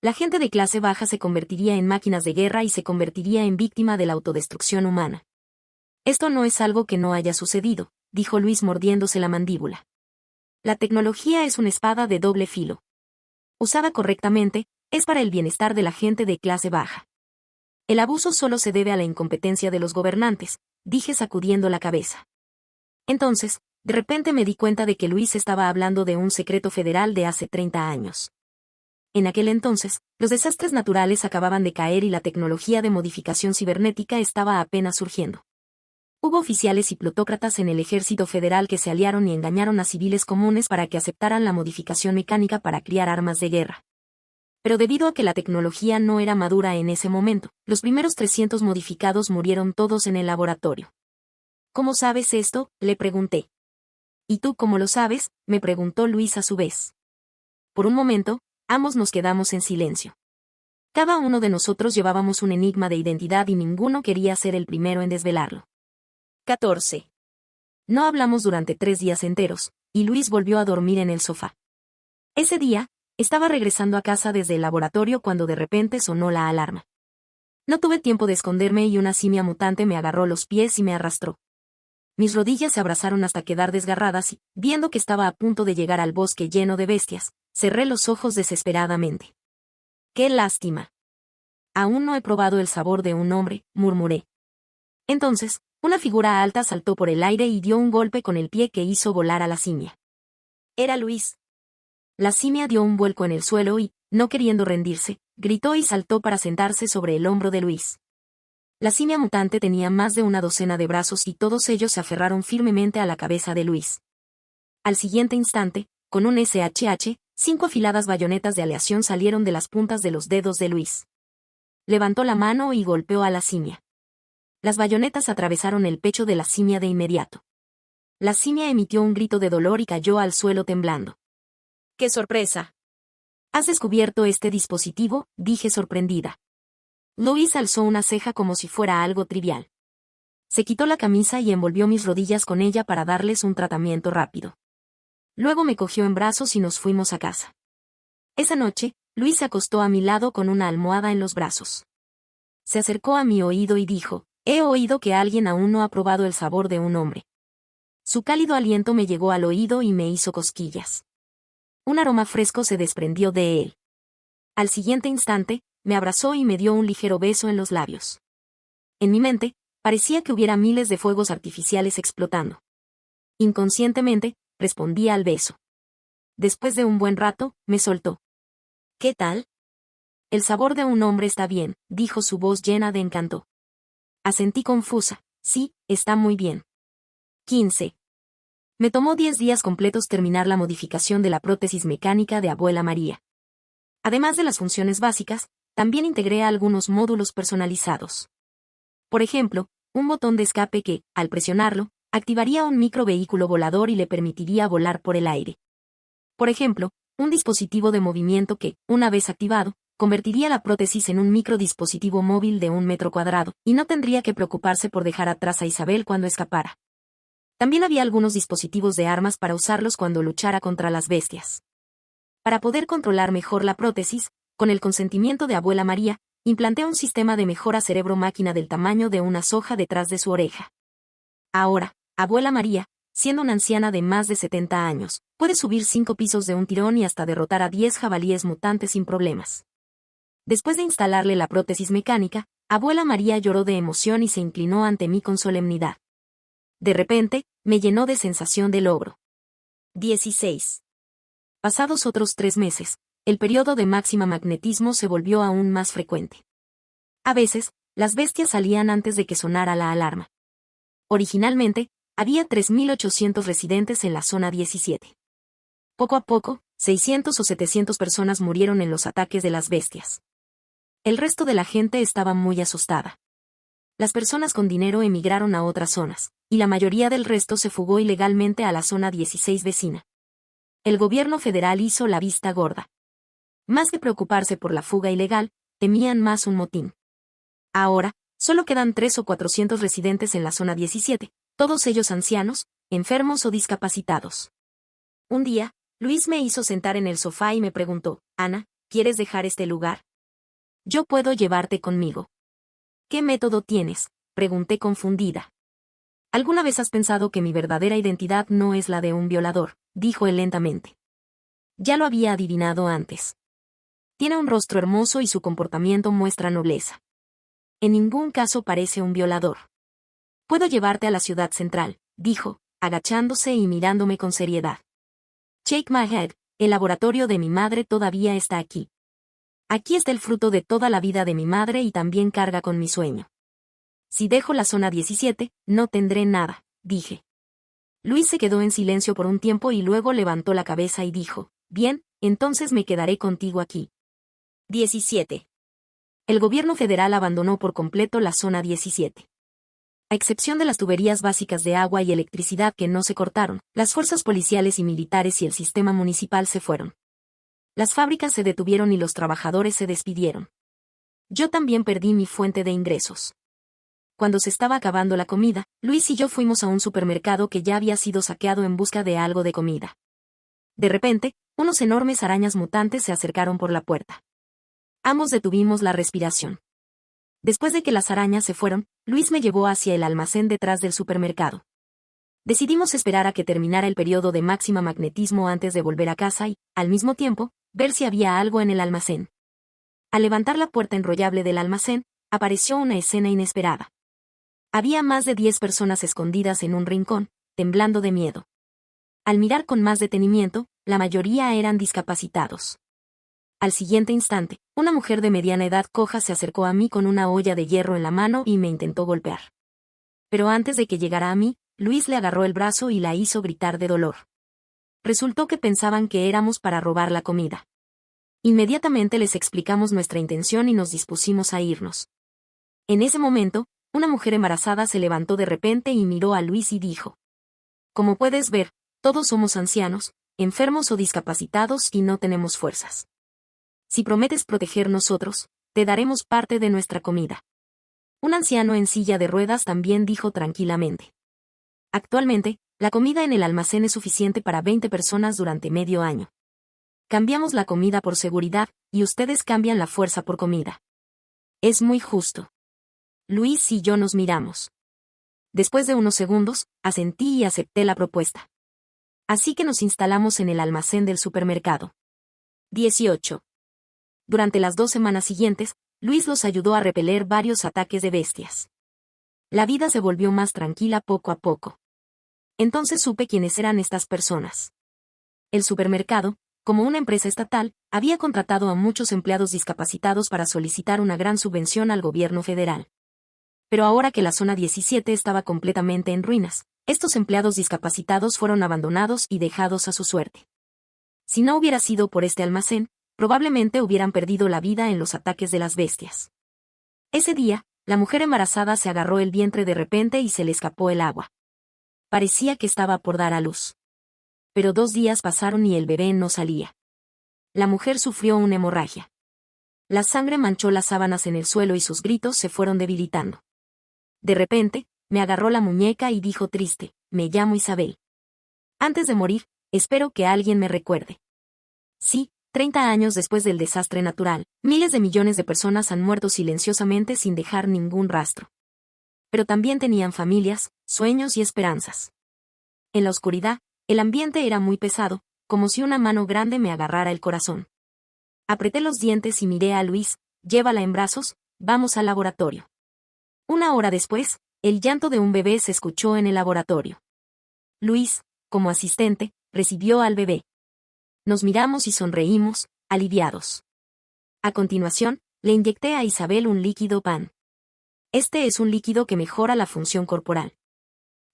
La gente de clase baja se convertiría en máquinas de guerra y se convertiría en víctima de la autodestrucción humana. Esto no es algo que no haya sucedido, dijo Luis mordiéndose la mandíbula. La tecnología es una espada de doble filo. Usada correctamente, es para el bienestar de la gente de clase baja. El abuso solo se debe a la incompetencia de los gobernantes, dije sacudiendo la cabeza. Entonces, de repente me di cuenta de que Luis estaba hablando de un secreto federal de hace 30 años. En aquel entonces, los desastres naturales acababan de caer y la tecnología de modificación cibernética estaba apenas surgiendo. Hubo oficiales y plutócratas en el ejército federal que se aliaron y engañaron a civiles comunes para que aceptaran la modificación mecánica para criar armas de guerra. Pero debido a que la tecnología no era madura en ese momento, los primeros 300 modificados murieron todos en el laboratorio. ¿Cómo sabes esto?, le pregunté. ¿Y tú cómo lo sabes?, me preguntó Luis a su vez. Por un momento, ambos nos quedamos en silencio. Cada uno de nosotros llevábamos un enigma de identidad y ninguno quería ser el primero en desvelarlo. 14. No hablamos durante 3 días enteros, y Luis volvió a dormir en el sofá. Ese día, estaba regresando a casa desde el laboratorio cuando de repente sonó la alarma. No tuve tiempo de esconderme y una simia mutante me agarró los pies y me arrastró. Mis rodillas se abrazaron hasta quedar desgarradas y, viendo que estaba a punto de llegar al bosque lleno de bestias, cerré los ojos desesperadamente. ¡Qué lástima! Aún no he probado el sabor de un hombre, murmuré. Entonces, una figura alta saltó por el aire y dio un golpe con el pie que hizo volar a la simia. Era Luis. La simia dio un vuelco en el suelo y, no queriendo rendirse, gritó y saltó para sentarse sobre el hombro de Luis. La simia mutante tenía más de una docena de brazos y todos ellos se aferraron firmemente a la cabeza de Luis. Al siguiente instante, con un SHH, 5 afiladas bayonetas de aleación salieron de las puntas de los dedos de Luis. Levantó la mano y golpeó a la simia. Las bayonetas atravesaron el pecho de la simia de inmediato. La simia emitió un grito de dolor y cayó al suelo temblando. ¡Qué sorpresa! ¿Has descubierto este dispositivo?, dije sorprendida. Luis alzó una ceja como si fuera algo trivial. Se quitó la camisa y envolvió mis rodillas con ella para darles un tratamiento rápido. Luego me cogió en brazos y nos fuimos a casa. Esa noche, Luis se acostó a mi lado con una almohada en los brazos. Se acercó a mi oído y dijo, «He oído que alguien aún no ha probado el sabor de un hombre». Su cálido aliento me llegó al oído y me hizo cosquillas. Un aroma fresco se desprendió de él. Al siguiente instante, me abrazó y me dio un ligero beso en los labios. En mi mente, parecía que hubiera miles de fuegos artificiales explotando. Inconscientemente, respondí al beso. Después de un buen rato, me soltó. «¿Qué tal?» «El sabor de un hombre está bien», dijo su voz llena de encanto. Asentí confusa. «Sí, está muy bien». 15. Me tomó 10 días completos terminar la modificación de la prótesis mecánica de Abuela María. Además de las funciones básicas, también integré algunos módulos personalizados. Por ejemplo, un botón de escape que, al presionarlo, activaría un microvehículo volador y le permitiría volar por el aire. Por ejemplo, un dispositivo de movimiento que, una vez activado, convertiría la prótesis en un microdispositivo móvil de 1 metro cuadrado, y no tendría que preocuparse por dejar atrás a Isabel cuando escapara. También había algunos dispositivos de armas para usarlos cuando luchara contra las bestias. Para poder controlar mejor la prótesis, con el consentimiento de Abuela María, implanté un sistema de mejora cerebro-máquina del tamaño de una soja detrás de su oreja. Ahora, Abuela María, siendo una anciana de más de 70 años, puede subir 5 pisos de un tirón y hasta derrotar a 10 jabalíes mutantes sin problemas. Después de instalarle la prótesis mecánica, Abuela María lloró de emoción y se inclinó ante mí con solemnidad. De repente, me llenó de sensación de logro. 16. Pasados otros 3 meses, el periodo de máxima magnetismo se volvió aún más frecuente. A veces, las bestias salían antes de que sonara la alarma. Originalmente, había 3.800 residentes en la zona 17. Poco a poco, 600 o 700 personas murieron en los ataques de las bestias. El resto de la gente estaba muy asustada. Las personas con dinero emigraron a otras zonas, y la mayoría del resto se fugó ilegalmente a la zona 16 vecina. El gobierno federal hizo la vista gorda. Más que preocuparse por la fuga ilegal, temían más un motín. Ahora, solo quedan 300 o 400 residentes en la zona 17, todos ellos ancianos, enfermos o discapacitados. Un día, Luis me hizo sentar en el sofá y me preguntó, Ana, ¿quieres dejar este lugar? Yo puedo llevarte conmigo. ¿Qué método tienes? Pregunté confundida. ¿Alguna vez has pensado que mi verdadera identidad no es la de un violador? Dijo él lentamente. Ya lo había adivinado antes. Tiene un rostro hermoso y su comportamiento muestra nobleza. En ningún caso parece un violador. Puedo llevarte a la ciudad central, dijo, agachándose y mirándome con seriedad. Shake my head, el laboratorio de mi madre todavía está aquí. Aquí está el fruto de toda la vida de mi madre y también carga con mi sueño. Si dejo la zona 17, no tendré nada, dije. Luis se quedó en silencio por un tiempo y luego levantó la cabeza y dijo, bien, entonces me quedaré contigo aquí. 17. El gobierno federal abandonó por completo la zona 17. A excepción de las tuberías básicas de agua y electricidad que no se cortaron, las fuerzas policiales y militares y el sistema municipal se fueron. Las fábricas se detuvieron y los trabajadores se despidieron. Yo también perdí mi fuente de ingresos. Cuando se estaba acabando la comida, Luis y yo fuimos a un supermercado que ya había sido saqueado en busca de algo de comida. De repente, unos enormes arañas mutantes se acercaron por la puerta. Ambos detuvimos la respiración. Después de que las arañas se fueron, Luis me llevó hacia el almacén detrás del supermercado. Decidimos esperar a que terminara el periodo de máxima magnetismo antes de volver a casa y, al mismo tiempo, ver si había algo en el almacén. Al levantar la puerta enrollable del almacén, apareció una escena inesperada. Había más de 10 personas escondidas en un rincón, temblando de miedo. Al mirar con más detenimiento, la mayoría eran discapacitados. Al siguiente instante, una mujer de mediana edad coja se acercó a mí con una olla de hierro en la mano y me intentó golpear. Pero antes de que llegara a mí, Luis le agarró el brazo y la hizo gritar de dolor. Resultó que pensaban que éramos para robar la comida. Inmediatamente les explicamos nuestra intención y nos dispusimos a irnos. En ese momento, una mujer embarazada se levantó de repente y miró a Luis y dijo: Como puedes ver, todos somos ancianos, enfermos o discapacitados y no tenemos fuerzas. Si prometes proteger nosotros, te daremos parte de nuestra comida. Un anciano en silla de ruedas también dijo tranquilamente: Actualmente, la comida en el almacén es suficiente para 20 personas durante medio año. Cambiamos la comida por seguridad, y ustedes cambian la fuerza por comida. Es muy justo. Luis y yo nos miramos. Después de unos segundos, asentí y acepté la propuesta. Así que nos instalamos en el almacén del supermercado. 18. Durante las 2 semanas siguientes, Luis los ayudó a repeler varios ataques de bestias. La vida se volvió más tranquila poco a poco. Entonces supe quiénes eran estas personas. El supermercado, como una empresa estatal, había contratado a muchos empleados discapacitados para solicitar una gran subvención al gobierno federal. Pero ahora que la zona 17 estaba completamente en ruinas, estos empleados discapacitados fueron abandonados y dejados a su suerte. Si no hubiera sido por este almacén, probablemente hubieran perdido la vida en los ataques de las bestias. Ese día, la mujer embarazada se agarró el vientre de repente y se le escapó el agua. Parecía que estaba por dar a luz. Pero 2 días pasaron y el bebé no salía. La mujer sufrió una hemorragia. La sangre manchó las sábanas en el suelo y sus gritos se fueron debilitando. De repente, me agarró la muñeca y dijo triste: Me llamo Isabel. Antes de morir, espero que alguien me recuerde. Sí, 30 años después del desastre natural, miles de millones de personas han muerto silenciosamente sin dejar ningún rastro. Pero también tenían familias, sueños y esperanzas. En la oscuridad, el ambiente era muy pesado, como si una mano grande me agarrara el corazón. Apreté los dientes y miré a Luis: Llévala en brazos, vamos al laboratorio. 1 hora después, el llanto de un bebé se escuchó en el laboratorio. Luis, como asistente, recibió al bebé. Nos miramos y sonreímos, aliviados. A continuación, le inyecté a Isabel un líquido PAN. Este es un líquido que mejora la función corporal.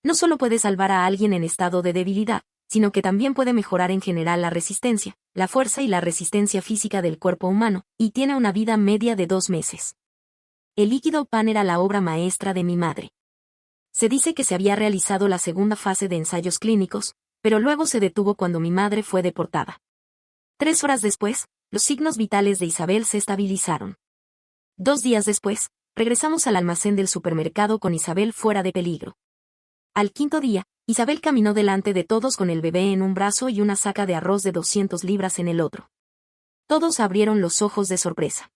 No solo puede salvar a alguien en estado de debilidad, sino que también puede mejorar en general la resistencia, la fuerza y la resistencia física del cuerpo humano, y tiene una vida media de 2 meses. El líquido PAN era la obra maestra de mi madre. Se dice que se había realizado la segunda fase de ensayos clínicos, pero luego se detuvo cuando mi madre fue deportada. 3 horas después, los signos vitales de Isabel se estabilizaron. 2 días después, regresamos al almacén del supermercado con Isabel fuera de peligro. Al 5.º día, Isabel caminó delante de todos con el bebé en un brazo y una saca de arroz de 200 libras en el otro. Todos abrieron los ojos de sorpresa.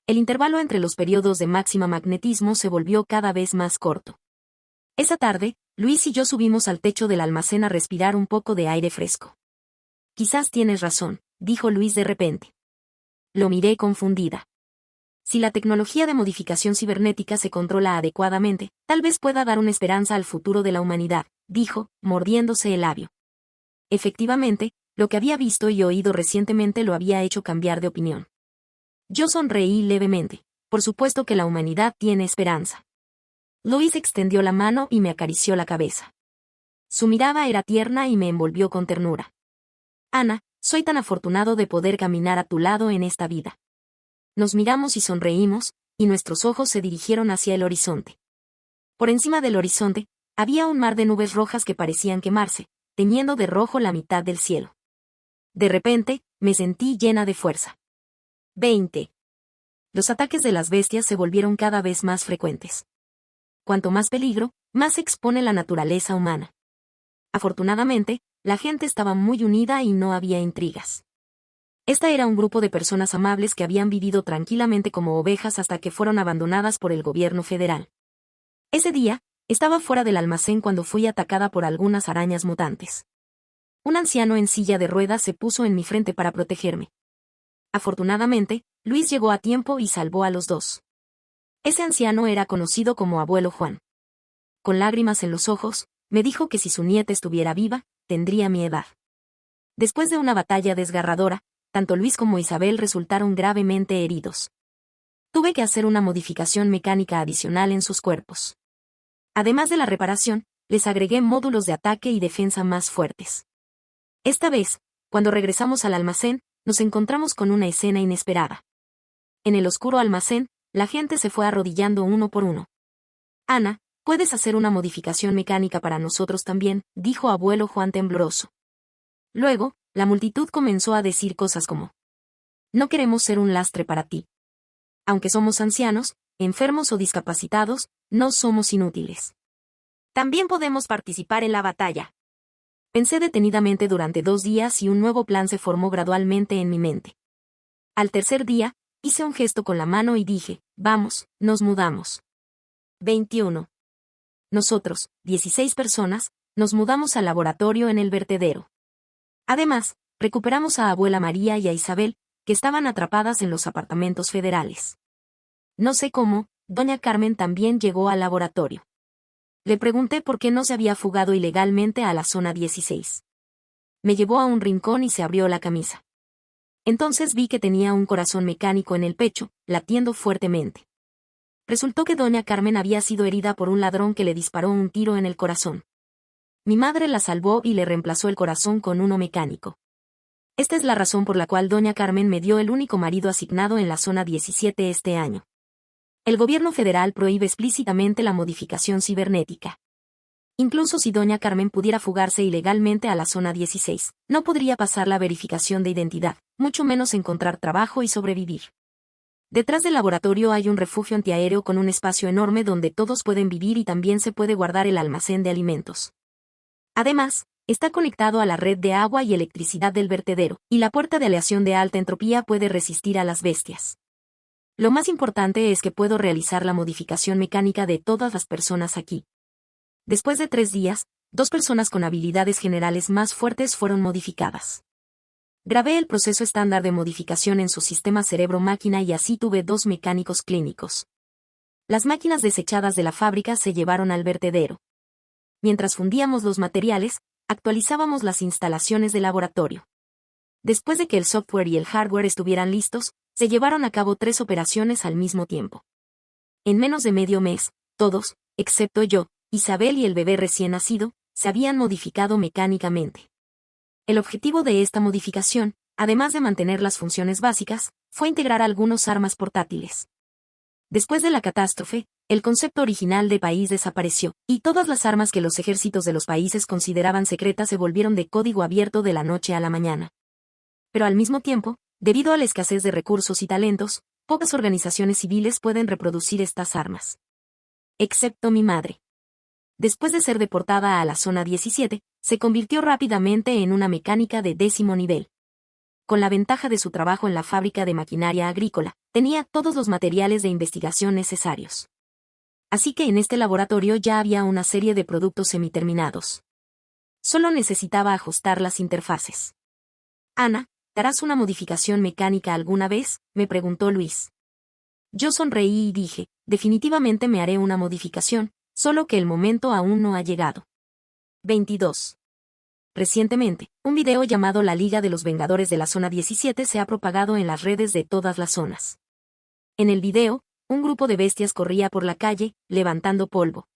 El intervalo entre los periodos de máxima magnetismo se volvió cada vez más corto. Esa tarde, Luis y yo subimos al techo del almacén a respirar un poco de aire fresco. Quizás tienes razón, dijo Luis de repente. Lo miré confundida. Si la tecnología de modificación cibernética se controla adecuadamente, tal vez pueda dar una esperanza al futuro de la humanidad, dijo, mordiéndose el labio. Efectivamente, lo que había visto y oído recientemente lo había hecho cambiar de opinión. Yo sonreí levemente. Por supuesto que la humanidad tiene esperanza. Luis extendió la mano y me acarició la cabeza. Su mirada era tierna y me envolvió con ternura. Ana, soy tan afortunado de poder caminar a tu lado en esta vida. Nos miramos y sonreímos, y nuestros ojos se dirigieron hacia el horizonte. Por encima del horizonte, había un mar de nubes rojas que parecían quemarse, teñiendo de rojo la mitad del cielo. De repente, me sentí llena de fuerza. 20. Los ataques de las bestias se volvieron cada vez más frecuentes. Cuanto más peligro, más se expone la naturaleza humana. Afortunadamente, la gente estaba muy unida y no había intrigas. Esta era un grupo de personas amables que habían vivido tranquilamente como ovejas hasta que fueron abandonadas por el gobierno federal. Ese día, estaba fuera del almacén cuando fui atacada por algunas arañas mutantes. Un anciano en silla de ruedas se puso en mi frente para protegerme. Afortunadamente, Luis llegó a tiempo y salvó a los dos. Ese anciano era conocido como Abuelo Juan. Con lágrimas en los ojos, me dijo que si su nieta estuviera viva, tendría mi edad. Después de una batalla desgarradora, tanto Luis como Isabel resultaron gravemente heridos. Tuve que hacer una modificación mecánica adicional en sus cuerpos. Además de la reparación, les agregué módulos de ataque y defensa más fuertes. Esta vez, cuando regresamos al almacén, nos encontramos con una escena inesperada. En el oscuro almacén, la gente se fue arrodillando uno por uno. Ana, puedes hacer una modificación mecánica para nosotros también, dijo Abuelo Juan tembloroso. Luego, la multitud comenzó a decir cosas como: no queremos ser un lastre para ti. Aunque somos ancianos, enfermos o discapacitados, no somos inútiles. También podemos participar en la batalla. Pensé detenidamente durante 2 días y un nuevo plan se formó gradualmente en mi mente. Al tercer día, hice un gesto con la mano y dije: vamos, nos mudamos. 21. Nosotros, 16 personas, nos mudamos al laboratorio en el vertedero. Además, recuperamos a Abuela María y a Isabel, que estaban atrapadas en los apartamentos federales. No sé cómo, Doña Carmen también llegó al laboratorio. Le pregunté por qué no se había fugado ilegalmente a la zona 16. Me llevó a un rincón y se abrió la camisa. Entonces vi que tenía un corazón mecánico en el pecho, latiendo fuertemente. Resultó que Doña Carmen había sido herida por un ladrón que le disparó un tiro en el corazón. Mi madre la salvó y le reemplazó el corazón con uno mecánico. Esta es la razón por la cual Doña Carmen me dio el único marido asignado en la zona 17 este año. El gobierno federal prohíbe explícitamente la modificación cibernética. Incluso si Doña Carmen pudiera fugarse ilegalmente a la zona 16, no podría pasar la verificación de identidad, mucho menos encontrar trabajo y sobrevivir. Detrás del laboratorio hay un refugio antiaéreo con un espacio enorme donde todos pueden vivir y también se puede guardar el almacén de alimentos. Además, está conectado a la red de agua y electricidad del vertedero, y la puerta de aleación de alta entropía puede resistir a las bestias. Lo más importante es que puedo realizar la modificación mecánica de todas las personas aquí. Después de 3 días, 2 personas con habilidades generales más fuertes fueron modificadas. Grabé el proceso estándar de modificación en su sistema cerebro-máquina y así tuve 2 mecánicos clínicos. Las máquinas desechadas de la fábrica se llevaron al vertedero. Mientras fundíamos los materiales, actualizábamos las instalaciones del laboratorio. Después de que el software y el hardware estuvieran listos, se llevaron a cabo 3 operaciones al mismo tiempo. En menos de medio mes, todos, excepto yo, Isabel y el bebé recién nacido, se habían modificado mecánicamente. El objetivo de esta modificación, además de mantener las funciones básicas, fue integrar algunos armas portátiles. Después de la catástrofe, el concepto original de país desapareció, y todas las armas que los ejércitos de los países consideraban secretas se volvieron de código abierto de la noche a la mañana. Pero al mismo tiempo, debido a la escasez de recursos y talentos, pocas organizaciones civiles pueden reproducir estas armas. Excepto mi madre. Después de ser deportada a la zona 17, se convirtió rápidamente en una mecánica de 10º nivel. Con la ventaja de su trabajo en la fábrica de maquinaria agrícola, tenía todos los materiales de investigación necesarios. Así que en este laboratorio ya había una serie de productos semiterminados. Solo necesitaba ajustar las interfaces. Ana, ¿harás una modificación mecánica alguna vez?, me preguntó Luis. Yo sonreí y dije, definitivamente me haré una modificación, solo que el momento aún no ha llegado. 22. Recientemente, un video llamado La Liga de los Vengadores de la Zona 17 se ha propagado en las redes de todas las zonas. En el video, un grupo de bestias corría por la calle, levantando polvo.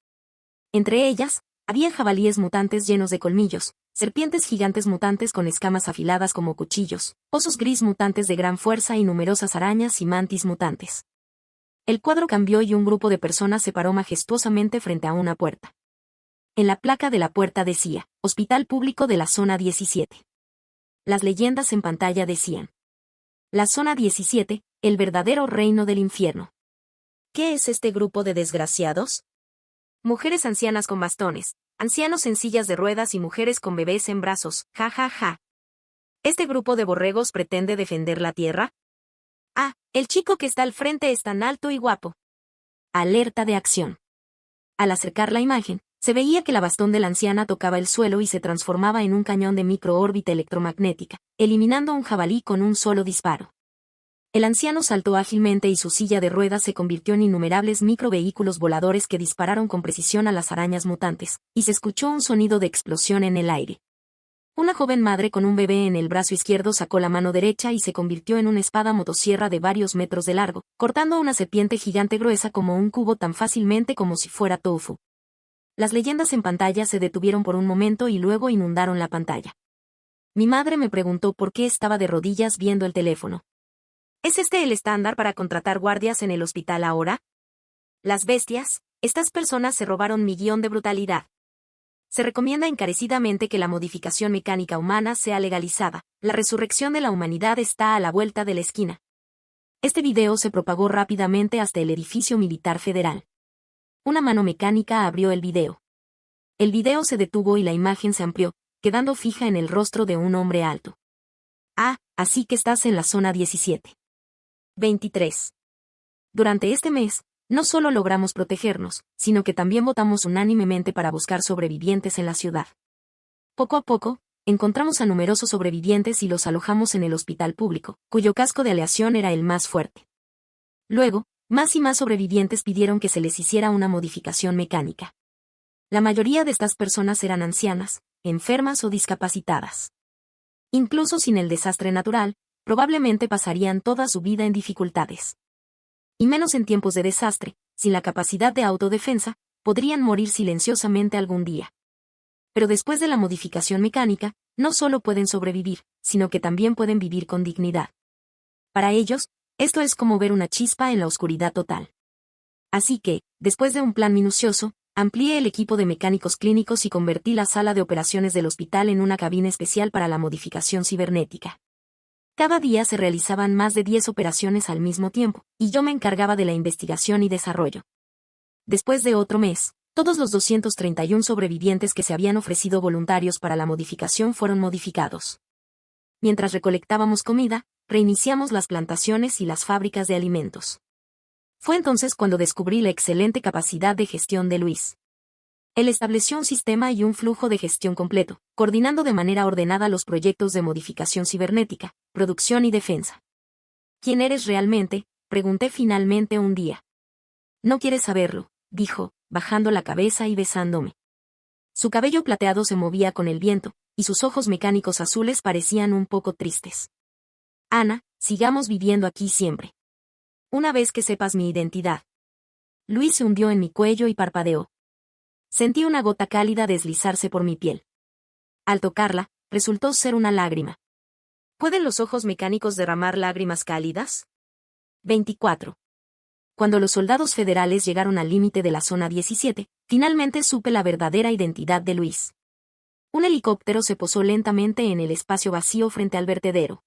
Entre ellas, había jabalíes mutantes llenos de colmillos, serpientes gigantes mutantes con escamas afiladas como cuchillos, osos gris mutantes de gran fuerza y numerosas arañas y mantis mutantes. El cuadro cambió y un grupo de personas se paró majestuosamente frente a una puerta. En la placa de la puerta decía, Hospital Público de la Zona 17. Las leyendas en pantalla decían, la Zona 17, el verdadero reino del infierno. ¿Qué es este grupo de desgraciados? Mujeres ancianas con bastones, ancianos en sillas de ruedas y mujeres con bebés en brazos, ja ja ja. ¿Este grupo de borregos pretende defender la tierra? Ah, el chico que está al frente es tan alto y guapo. Alerta de acción. Al acercar la imagen, se veía que la bastón de la anciana tocaba el suelo y se transformaba en un cañón de microórbita electromagnética, eliminando a un jabalí con un solo disparo. El anciano saltó ágilmente y su silla de ruedas se convirtió en innumerables microvehículos voladores que dispararon con precisión a las arañas mutantes, y se escuchó un sonido de explosión en el aire. Una joven madre con un bebé en el brazo izquierdo sacó la mano derecha y se convirtió en una espada motosierra de varios metros de largo, cortando a una serpiente gigante gruesa como un cubo tan fácilmente como si fuera tofu. Las leyendas en pantalla se detuvieron por un momento y luego inundaron la pantalla. Mi madre me preguntó por qué estaba de rodillas viendo el teléfono. ¿Es este el estándar para contratar guardias en el hospital ahora? Las bestias, estas personas se robaron mi guión de brutalidad. Se recomienda encarecidamente que la modificación mecánica humana sea legalizada. La resurrección de la humanidad está a la vuelta de la esquina. Este video se propagó rápidamente hasta el edificio militar federal. Una mano mecánica abrió el video. El video se detuvo y la imagen se amplió, quedando fija en el rostro de un hombre alto. Ah, así que estás en la zona 17. 23. Durante este mes, no solo logramos protegernos, sino que también votamos unánimemente para buscar sobrevivientes en la ciudad. Poco a poco, encontramos a numerosos sobrevivientes y los alojamos en el hospital público, cuyo casco de aleación era el más fuerte. Luego, más y más sobrevivientes pidieron que se les hiciera una modificación mecánica. La mayoría de estas personas eran ancianas, enfermas o discapacitadas. Incluso sin el desastre natural, probablemente pasarían toda su vida en dificultades. Y menos en tiempos de desastre, sin la capacidad de autodefensa, podrían morir silenciosamente algún día. Pero después de la modificación mecánica, no solo pueden sobrevivir, sino que también pueden vivir con dignidad. Para ellos, esto es como ver una chispa en la oscuridad total. Así que, después de un plan minucioso, amplié el equipo de mecánicos clínicos y convertí la sala de operaciones del hospital en una cabina especial para la modificación cibernética. Cada día se realizaban más de 10 operaciones al mismo tiempo, y yo me encargaba de la investigación y desarrollo. Después de otro mes, todos los 231 sobrevivientes que se habían ofrecido voluntarios para la modificación fueron modificados. Mientras recolectábamos comida, reiniciamos las plantaciones y las fábricas de alimentos. Fue entonces cuando descubrí la excelente capacidad de gestión de Luis. Él estableció un sistema y un flujo de gestión completo, coordinando de manera ordenada los proyectos de modificación cibernética, producción y defensa. ¿Quién eres realmente?, pregunté finalmente un día. No quieres saberlo, dijo, bajando la cabeza y besándome. Su cabello plateado se movía con el viento, y sus ojos mecánicos azules parecían un poco tristes. Ana, sigamos viviendo aquí siempre. Una vez que sepas mi identidad. Luis se hundió en mi cuello y parpadeó. Sentí una gota cálida deslizarse por mi piel. Al tocarla, resultó ser una lágrima. ¿Pueden los ojos mecánicos derramar lágrimas cálidas? 24. Cuando los soldados federales llegaron al límite de la zona 17, finalmente supe la verdadera identidad de Luis. Un helicóptero se posó lentamente en el espacio vacío frente al vertedero.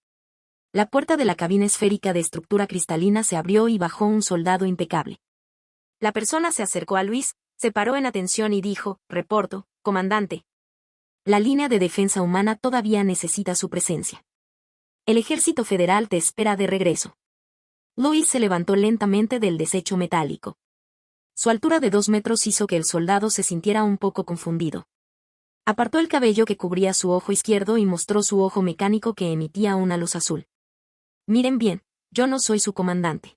La puerta de la cabina esférica de estructura cristalina se abrió y bajó un soldado impecable. La persona se acercó a Luis, se paró en atención y dijo: «Reporto, comandante. La línea de defensa humana todavía necesita su presencia. El ejército federal te espera de regreso». Luis se levantó lentamente del desecho metálico. Su altura de 2 metros hizo que el soldado se sintiera un poco confundido. Apartó el cabello que cubría su ojo izquierdo y mostró su ojo mecánico que emitía una luz azul. «Miren bien, yo no soy su comandante».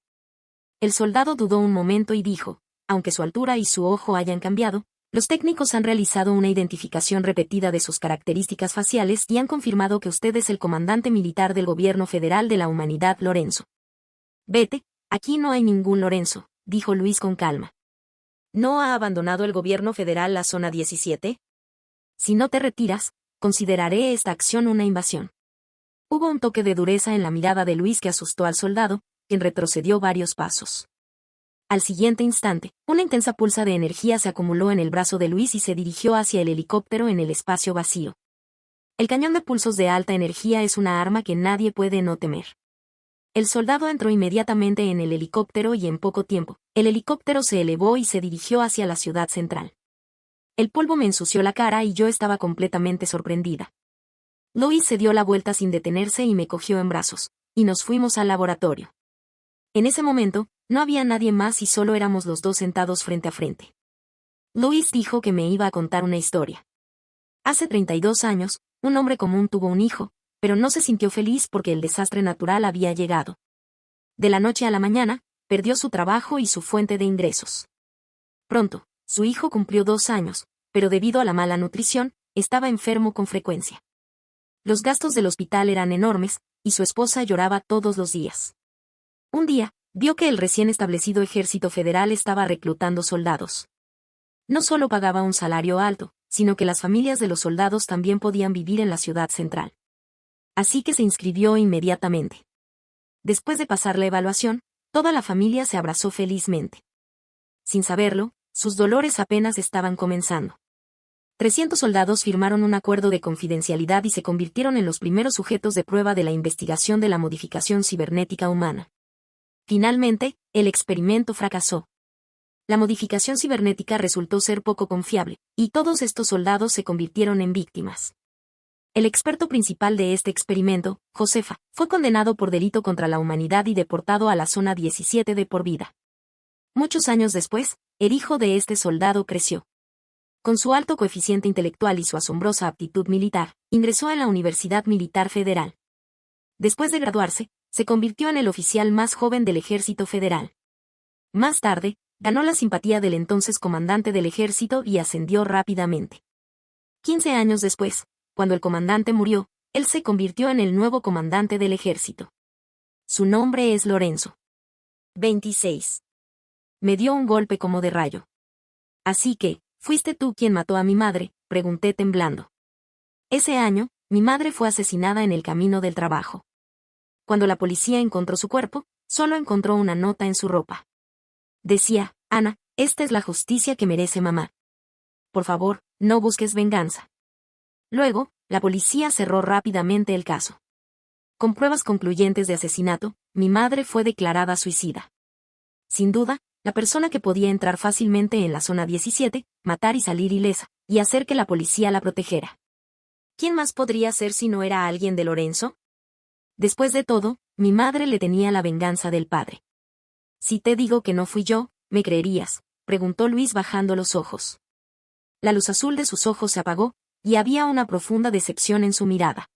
El soldado dudó un momento y dijo: «Aunque su altura y su ojo hayan cambiado, los técnicos han realizado una identificación repetida de sus características faciales y han confirmado que usted es el comandante militar del gobierno federal de la humanidad, Lorenzo». «Vete, aquí no hay ningún Lorenzo», dijo Luis con calma. «¿No ha abandonado el gobierno federal la zona 17? Si no te retiras, consideraré esta acción una invasión». Hubo un toque de dureza en la mirada de Luis que asustó al soldado, quien retrocedió varios pasos. Al siguiente instante, una intensa pulsa de energía se acumuló en el brazo de Luis y se dirigió hacia el helicóptero en el espacio vacío. El cañón de pulsos de alta energía es una arma que nadie puede no temer. El soldado entró inmediatamente en el helicóptero y en poco tiempo, el helicóptero se elevó y se dirigió hacia la ciudad central. El polvo me ensució la cara y yo estaba completamente sorprendida. Luis se dio la vuelta sin detenerse y me cogió en brazos, y nos fuimos al laboratorio. En ese momento, no había nadie más y solo éramos los dos sentados frente a frente. Luis dijo que me iba a contar una historia. Hace 32 años, un hombre común tuvo un hijo, pero no se sintió feliz porque el desastre natural había llegado. De la noche a la mañana, perdió su trabajo y su fuente de ingresos. Pronto, su hijo cumplió 2 años, pero debido a la mala nutrición, estaba enfermo con frecuencia. Los gastos del hospital eran enormes, y su esposa lloraba todos los días. Un día, vio que el recién establecido ejército federal estaba reclutando soldados. No solo pagaba un salario alto, sino que las familias de los soldados también podían vivir en la ciudad central. Así que se inscribió inmediatamente. Después de pasar la evaluación, toda la familia se abrazó felizmente. Sin saberlo, sus dolores apenas estaban comenzando. 300 soldados firmaron un acuerdo de confidencialidad y se convirtieron en los primeros sujetos de prueba de la investigación de la modificación cibernética humana. Finalmente, el experimento fracasó. La modificación cibernética resultó ser poco confiable, y todos estos soldados se convirtieron en víctimas. El experto principal de este experimento, Josefa, fue condenado por delito contra la humanidad y deportado a la zona 17 de por vida. Muchos años después, el hijo de este soldado creció. Con su alto coeficiente intelectual y su asombrosa aptitud militar, ingresó en la Universidad Militar Federal. Después de graduarse, se convirtió en el oficial más joven del Ejército Federal. Más tarde, ganó la simpatía del entonces comandante del ejército y ascendió rápidamente. 15 años después, cuando el comandante murió, él se convirtió en el nuevo comandante del ejército. Su nombre es Lorenzo. 26. Me dio un golpe como de rayo. «Así que, ¿fuiste tú quien mató a mi madre?», pregunté temblando. Ese año, mi madre fue asesinada en el camino del trabajo. Cuando la policía encontró su cuerpo, solo encontró una nota en su ropa. Decía: «Ana, esta es la justicia que merece mamá. Por favor, no busques venganza». Luego, la policía cerró rápidamente el caso. Con pruebas concluyentes de asesinato, mi madre fue declarada suicida. Sin duda, la persona que podía entrar fácilmente en la zona 17, matar y salir ilesa, y hacer que la policía la protegiera. ¿Quién más podría ser si no era alguien de Lorenzo? Después de todo, mi madre le tenía la venganza del padre. «Si te digo que no fui yo, ¿me creerías?», preguntó Luis bajando los ojos. La luz azul de sus ojos se apagó, y había una profunda decepción en su mirada.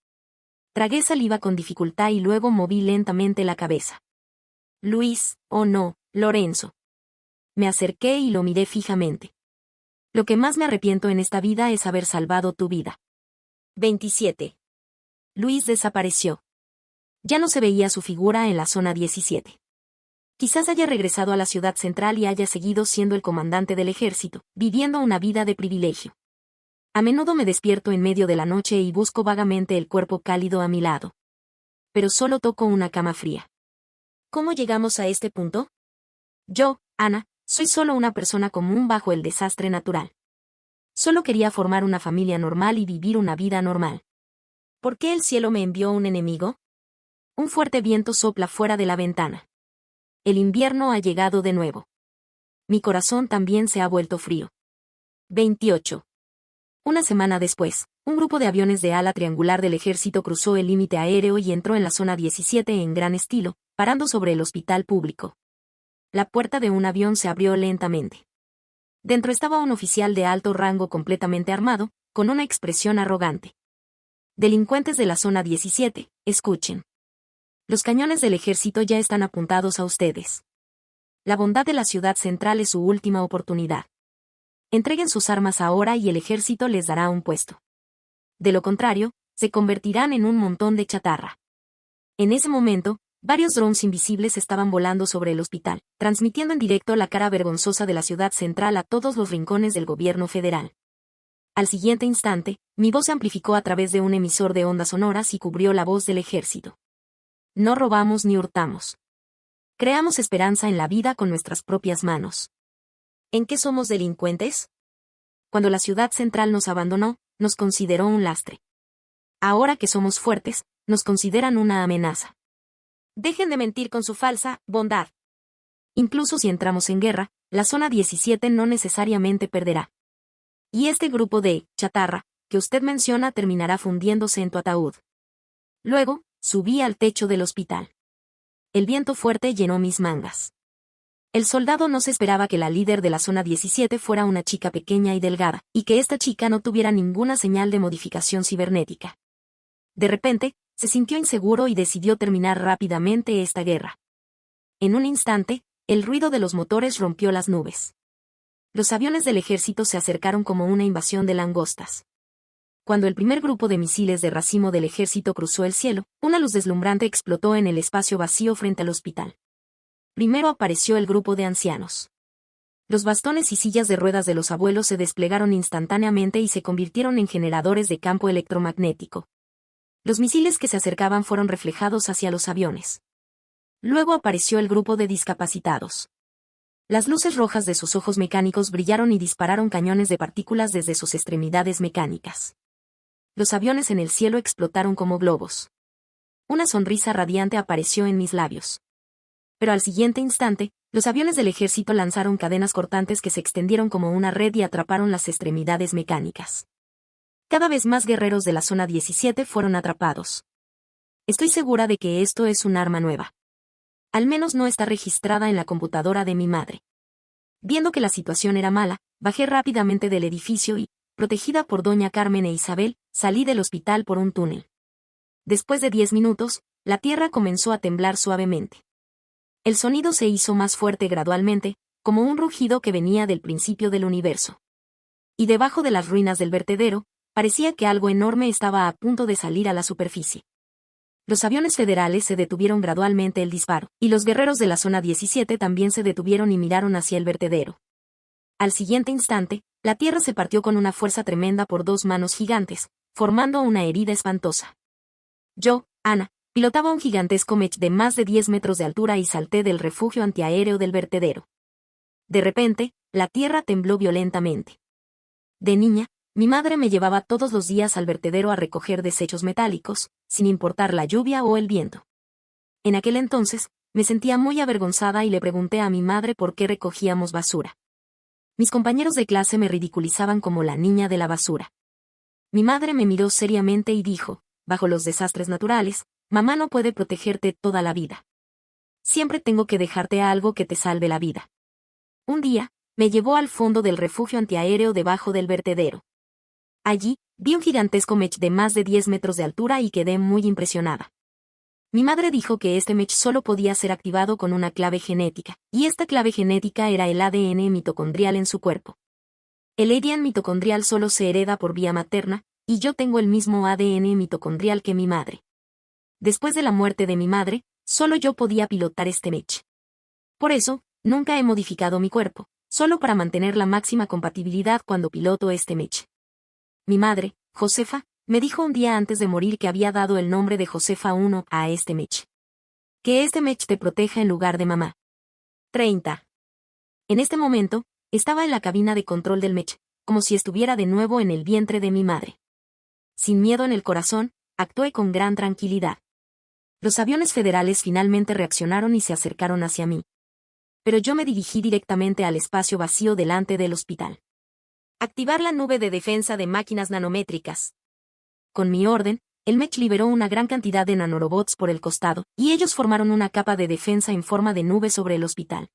Tragué saliva con dificultad y luego moví lentamente la cabeza. «Luis, oh no, Lorenzo». Me acerqué y lo miré fijamente. Lo que más me arrepiento en esta vida es haber salvado tu vida. 27. Luis desapareció. Ya no se veía su figura en la zona 17. Quizás haya regresado a la ciudad central y haya seguido siendo el comandante del ejército, viviendo una vida de privilegio. A menudo me despierto en medio de la noche y busco vagamente el cuerpo cálido a mi lado. Pero solo toco una cama fría. ¿Cómo llegamos a este punto? Yo, Ana, soy solo una persona común bajo el desastre natural. Solo quería formar una familia normal y vivir una vida normal. ¿Por qué el cielo me envió un enemigo? Un fuerte viento sopla fuera de la ventana. El invierno ha llegado de nuevo. Mi corazón también se ha vuelto frío. 28. Una semana después, un grupo de aviones de ala triangular del ejército cruzó el límite aéreo y entró en la zona 17 en gran estilo, parando sobre el hospital público. La puerta de un avión se abrió lentamente. Dentro estaba un oficial de alto rango completamente armado, con una expresión arrogante. Delincuentes de la zona 17, escuchen. Los cañones del ejército ya están apuntados a ustedes. La bondad de la ciudad central es su última oportunidad. Entreguen sus armas ahora y el ejército les dará un puesto. De lo contrario, se convertirán en un montón de chatarra. En ese momento, varios drones invisibles estaban volando sobre el hospital, transmitiendo en directo la cara vergonzosa de la ciudad central a todos los rincones del gobierno federal. Al siguiente instante, mi voz se amplificó a través de un emisor de ondas sonoras y cubrió la voz del ejército. No robamos ni hurtamos. Creamos esperanza en la vida con nuestras propias manos. ¿En qué somos delincuentes? Cuando la ciudad central nos abandonó, nos consideró un lastre. Ahora que somos fuertes, nos consideran una amenaza. Dejen de mentir con su falsa bondad. Incluso si entramos en guerra, la zona 17 no necesariamente perderá. Y este grupo de chatarra que usted menciona terminará fundiéndose en tu ataúd. Luego, subí al techo del hospital. El viento fuerte llenó mis mangas. El soldado no se esperaba que la líder de la zona 17 fuera una chica pequeña y delgada, y que esta chica no tuviera ninguna señal de modificación cibernética. De repente, se sintió inseguro y decidió terminar rápidamente esta guerra. En un instante, el ruido de los motores rompió las nubes. Los aviones del ejército se acercaron como una invasión de langostas. Cuando el primer grupo de misiles de racimo del ejército cruzó el cielo, una luz deslumbrante explotó en el espacio vacío frente al hospital. Primero apareció el grupo de ancianos. Los bastones y sillas de ruedas de los abuelos se desplegaron instantáneamente y se convirtieron en generadores de campo electromagnético. Los misiles que se acercaban fueron reflejados hacia los aviones. Luego apareció el grupo de discapacitados. Las luces rojas de sus ojos mecánicos brillaron y dispararon cañones de partículas desde sus extremidades mecánicas. Los aviones en el cielo explotaron como globos. Una sonrisa radiante apareció en mis labios. Pero al siguiente instante, los aviones del ejército lanzaron cadenas cortantes que se extendieron como una red y atraparon las extremidades mecánicas. Cada vez más guerreros de la zona 17 fueron atrapados. Estoy segura de que esto es un arma nueva. Al menos no está registrada en la computadora de mi madre. Viendo que la situación era mala, bajé rápidamente del edificio y, protegida por doña Carmen e Isabel, salí del hospital por un túnel. Después de 10 minutos, la tierra comenzó a temblar suavemente. El sonido se hizo más fuerte gradualmente, como un rugido que venía del principio del universo. Y debajo de las ruinas del vertedero, parecía que algo enorme estaba a punto de salir a la superficie. Los aviones federales se detuvieron gradualmente el disparo, y los guerreros de la zona 17 también se detuvieron y miraron hacia el vertedero. Al siguiente instante, la tierra se partió con una fuerza tremenda por dos manos gigantes, formando una herida espantosa. Yo, Ana, pilotaba un gigantesco mech de más de 10 metros de altura y salté del refugio antiaéreo del vertedero. De repente, la tierra tembló violentamente. De niña, mi madre me llevaba todos los días al vertedero a recoger desechos metálicos, sin importar la lluvia o el viento. En aquel entonces, me sentía muy avergonzada y le pregunté a mi madre por qué recogíamos basura. Mis compañeros de clase me ridiculizaban como la niña de la basura. Mi madre me miró seriamente y dijo, bajo los desastres naturales, mamá no puede protegerte toda la vida. Siempre tengo que dejarte algo que te salve la vida. Un día, me llevó al fondo del refugio antiaéreo debajo del vertedero. Allí, vi un gigantesco mech de más de 10 metros de altura y quedé muy impresionada. Mi madre dijo que este mech solo podía ser activado con una clave genética, y esta clave genética era el ADN mitocondrial en su cuerpo. El ADN mitocondrial solo se hereda por vía materna, y yo tengo el mismo ADN mitocondrial que mi madre. Después de la muerte de mi madre, solo yo podía pilotar este mech. Por eso, nunca he modificado mi cuerpo, solo para mantener la máxima compatibilidad cuando piloto este mech. Mi madre, Josefa, me dijo un día antes de morir que había dado el nombre de Josefa 1 a este mech. Que este mech te proteja en lugar de mamá. 30. En este momento, estaba en la cabina de control del mech, como si estuviera de nuevo en el vientre de mi madre. Sin miedo en el corazón, actué con gran tranquilidad. Los aviones federales finalmente reaccionaron y se acercaron hacia mí. Pero yo me dirigí directamente al espacio vacío delante del hospital. Activar la nube de defensa de máquinas nanométricas. Con mi orden, el mech liberó una gran cantidad de nanorobots por el costado, y ellos formaron una capa de defensa en forma de nube sobre el hospital.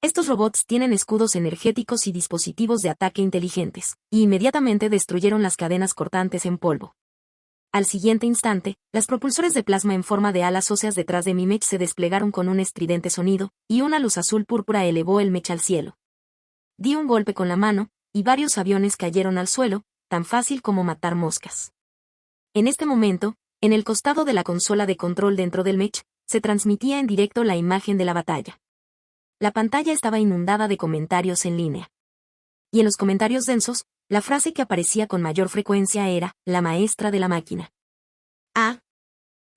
Estos robots tienen escudos energéticos y dispositivos de ataque inteligentes, y inmediatamente destruyeron las cadenas cortantes en polvo. Al siguiente instante, las propulsores de plasma en forma de alas óseas detrás de mi mech se desplegaron con un estridente sonido, y una luz azul púrpura elevó el mech al cielo. Di un golpe con la mano, y varios aviones cayeron al suelo, tan fácil como matar moscas. En este momento, en el costado de la consola de control dentro del mech, se transmitía en directo la imagen de la batalla. La pantalla estaba inundada de comentarios en línea. Y en los comentarios densos, la frase que aparecía con mayor frecuencia era, la maestra de la máquina. Ah,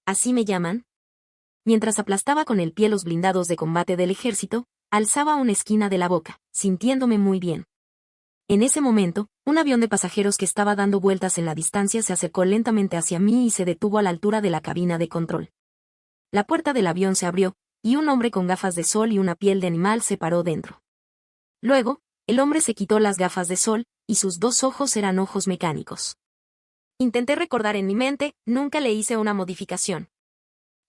¿así me llaman? Mientras aplastaba con el pie los blindados de combate del ejército, alzaba una esquina de la boca, sintiéndome muy bien. En ese momento, un avión de pasajeros que estaba dando vueltas en la distancia se acercó lentamente hacia mí y se detuvo a la altura de la cabina de control. La puerta del avión se abrió, y un hombre con gafas de sol y una piel de animal se paró dentro. Luego, el hombre se quitó las gafas de sol, y sus dos ojos eran ojos mecánicos. Intenté recordar en mi mente, nunca le hice una modificación.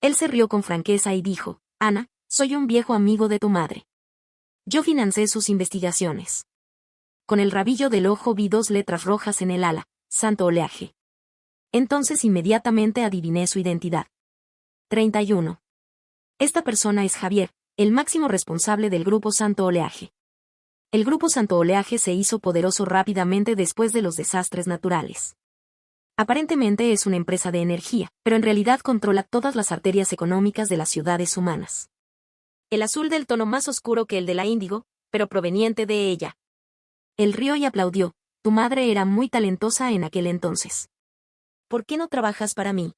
Él se rió con franqueza y dijo, Ana, soy un viejo amigo de tu madre. Yo financié sus investigaciones. Con el rabillo del ojo vi 2 letras rojas en el ala, Santo Oleaje. Entonces inmediatamente adiviné su identidad. 31. Esta persona es Javier, el máximo responsable del Grupo Santo Oleaje. El Grupo Santo Oleaje se hizo poderoso rápidamente después de los desastres naturales. Aparentemente es una empresa de energía, pero en realidad controla todas las arterias económicas de las ciudades humanas. El azul del tono más oscuro que el de la índigo, pero proveniente de ella. Él rió y aplaudió, tu madre era muy talentosa en aquel entonces. ¿Por qué no trabajas para mí?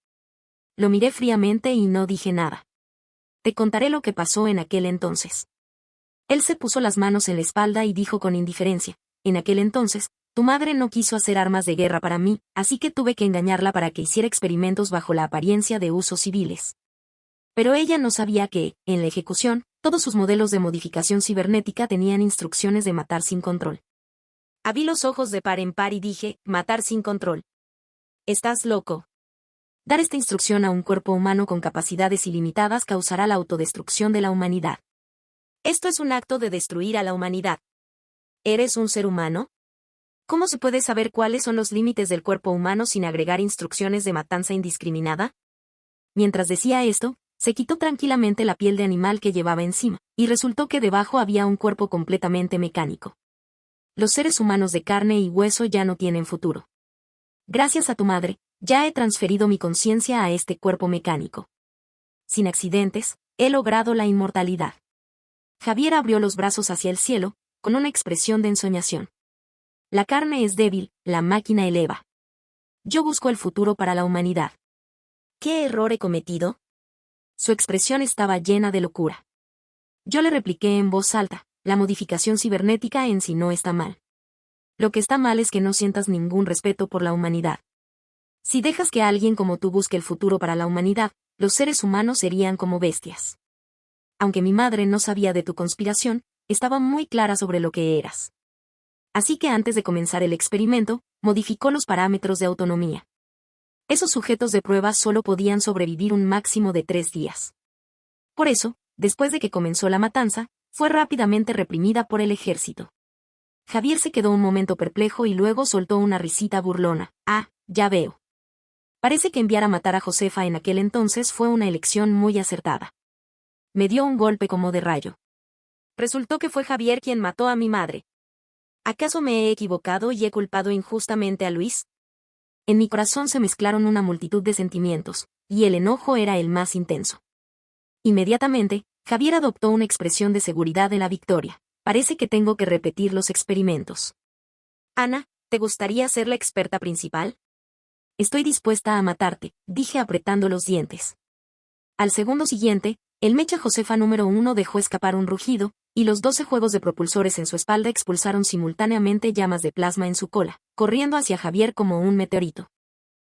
Lo miré fríamente y no dije nada. Te contaré lo que pasó en aquel entonces. Él se puso las manos en la espalda y dijo con indiferencia, en aquel entonces, tu madre no quiso hacer armas de guerra para mí, así que tuve que engañarla para que hiciera experimentos bajo la apariencia de usos civiles. Pero ella no sabía que, en la ejecución, todos sus modelos de modificación cibernética tenían instrucciones de matar sin control. Abrí los ojos de par en par y dije, matar sin control. ¿Estás loco? Dar esta instrucción a un cuerpo humano con capacidades ilimitadas causará la autodestrucción de la humanidad. Esto es un acto de destruir a la humanidad. ¿Eres un ser humano? ¿Cómo se puede saber cuáles son los límites del cuerpo humano sin agregar instrucciones de matanza indiscriminada? Mientras decía esto, se quitó tranquilamente la piel de animal que llevaba encima, y resultó que debajo había un cuerpo completamente mecánico. Los seres humanos de carne y hueso ya no tienen futuro. Gracias a tu madre, ya he transferido mi conciencia a este cuerpo mecánico. Sin accidentes, he logrado la inmortalidad. Javier abrió los brazos hacia el cielo, con una expresión de ensoñación. La carne es débil, la máquina eleva. Yo busco el futuro para la humanidad. ¿Qué error he cometido? Su expresión estaba llena de locura. Yo le repliqué en voz alta, la modificación cibernética en sí no está mal. Lo que está mal es que no sientas ningún respeto por la humanidad. Si dejas que alguien como tú busque el futuro para la humanidad, los seres humanos serían como bestias. Aunque mi madre no sabía de tu conspiración, estaba muy clara sobre lo que eras. Así que antes de comenzar el experimento, modificó los parámetros de autonomía. Esos sujetos de prueba solo podían sobrevivir un máximo de 3 días. Por eso, después de que comenzó la matanza, fue rápidamente reprimida por el ejército. Javier se quedó un momento perplejo y luego soltó una risita burlona. Ah, ya veo. Parece que enviar a matar a Josefa en aquel entonces fue una elección muy acertada. Me dio un golpe como de rayo. Resultó que fue Javier quien mató a mi madre. ¿Acaso me he equivocado y he culpado injustamente a Luis? En mi corazón se mezclaron una multitud de sentimientos, y el enojo era el más intenso. Inmediatamente, Javier adoptó una expresión de seguridad en la victoria. Parece que tengo que repetir los experimentos. Ana, ¿te gustaría ser la experta principal? Estoy dispuesta a matarte, dije apretando los dientes. Al segundo siguiente, el mecha Josefa número 1 dejó escapar un rugido, y los 12 juegos de propulsores en su espalda expulsaron simultáneamente llamas de plasma en su cola, corriendo hacia Javier como un meteorito.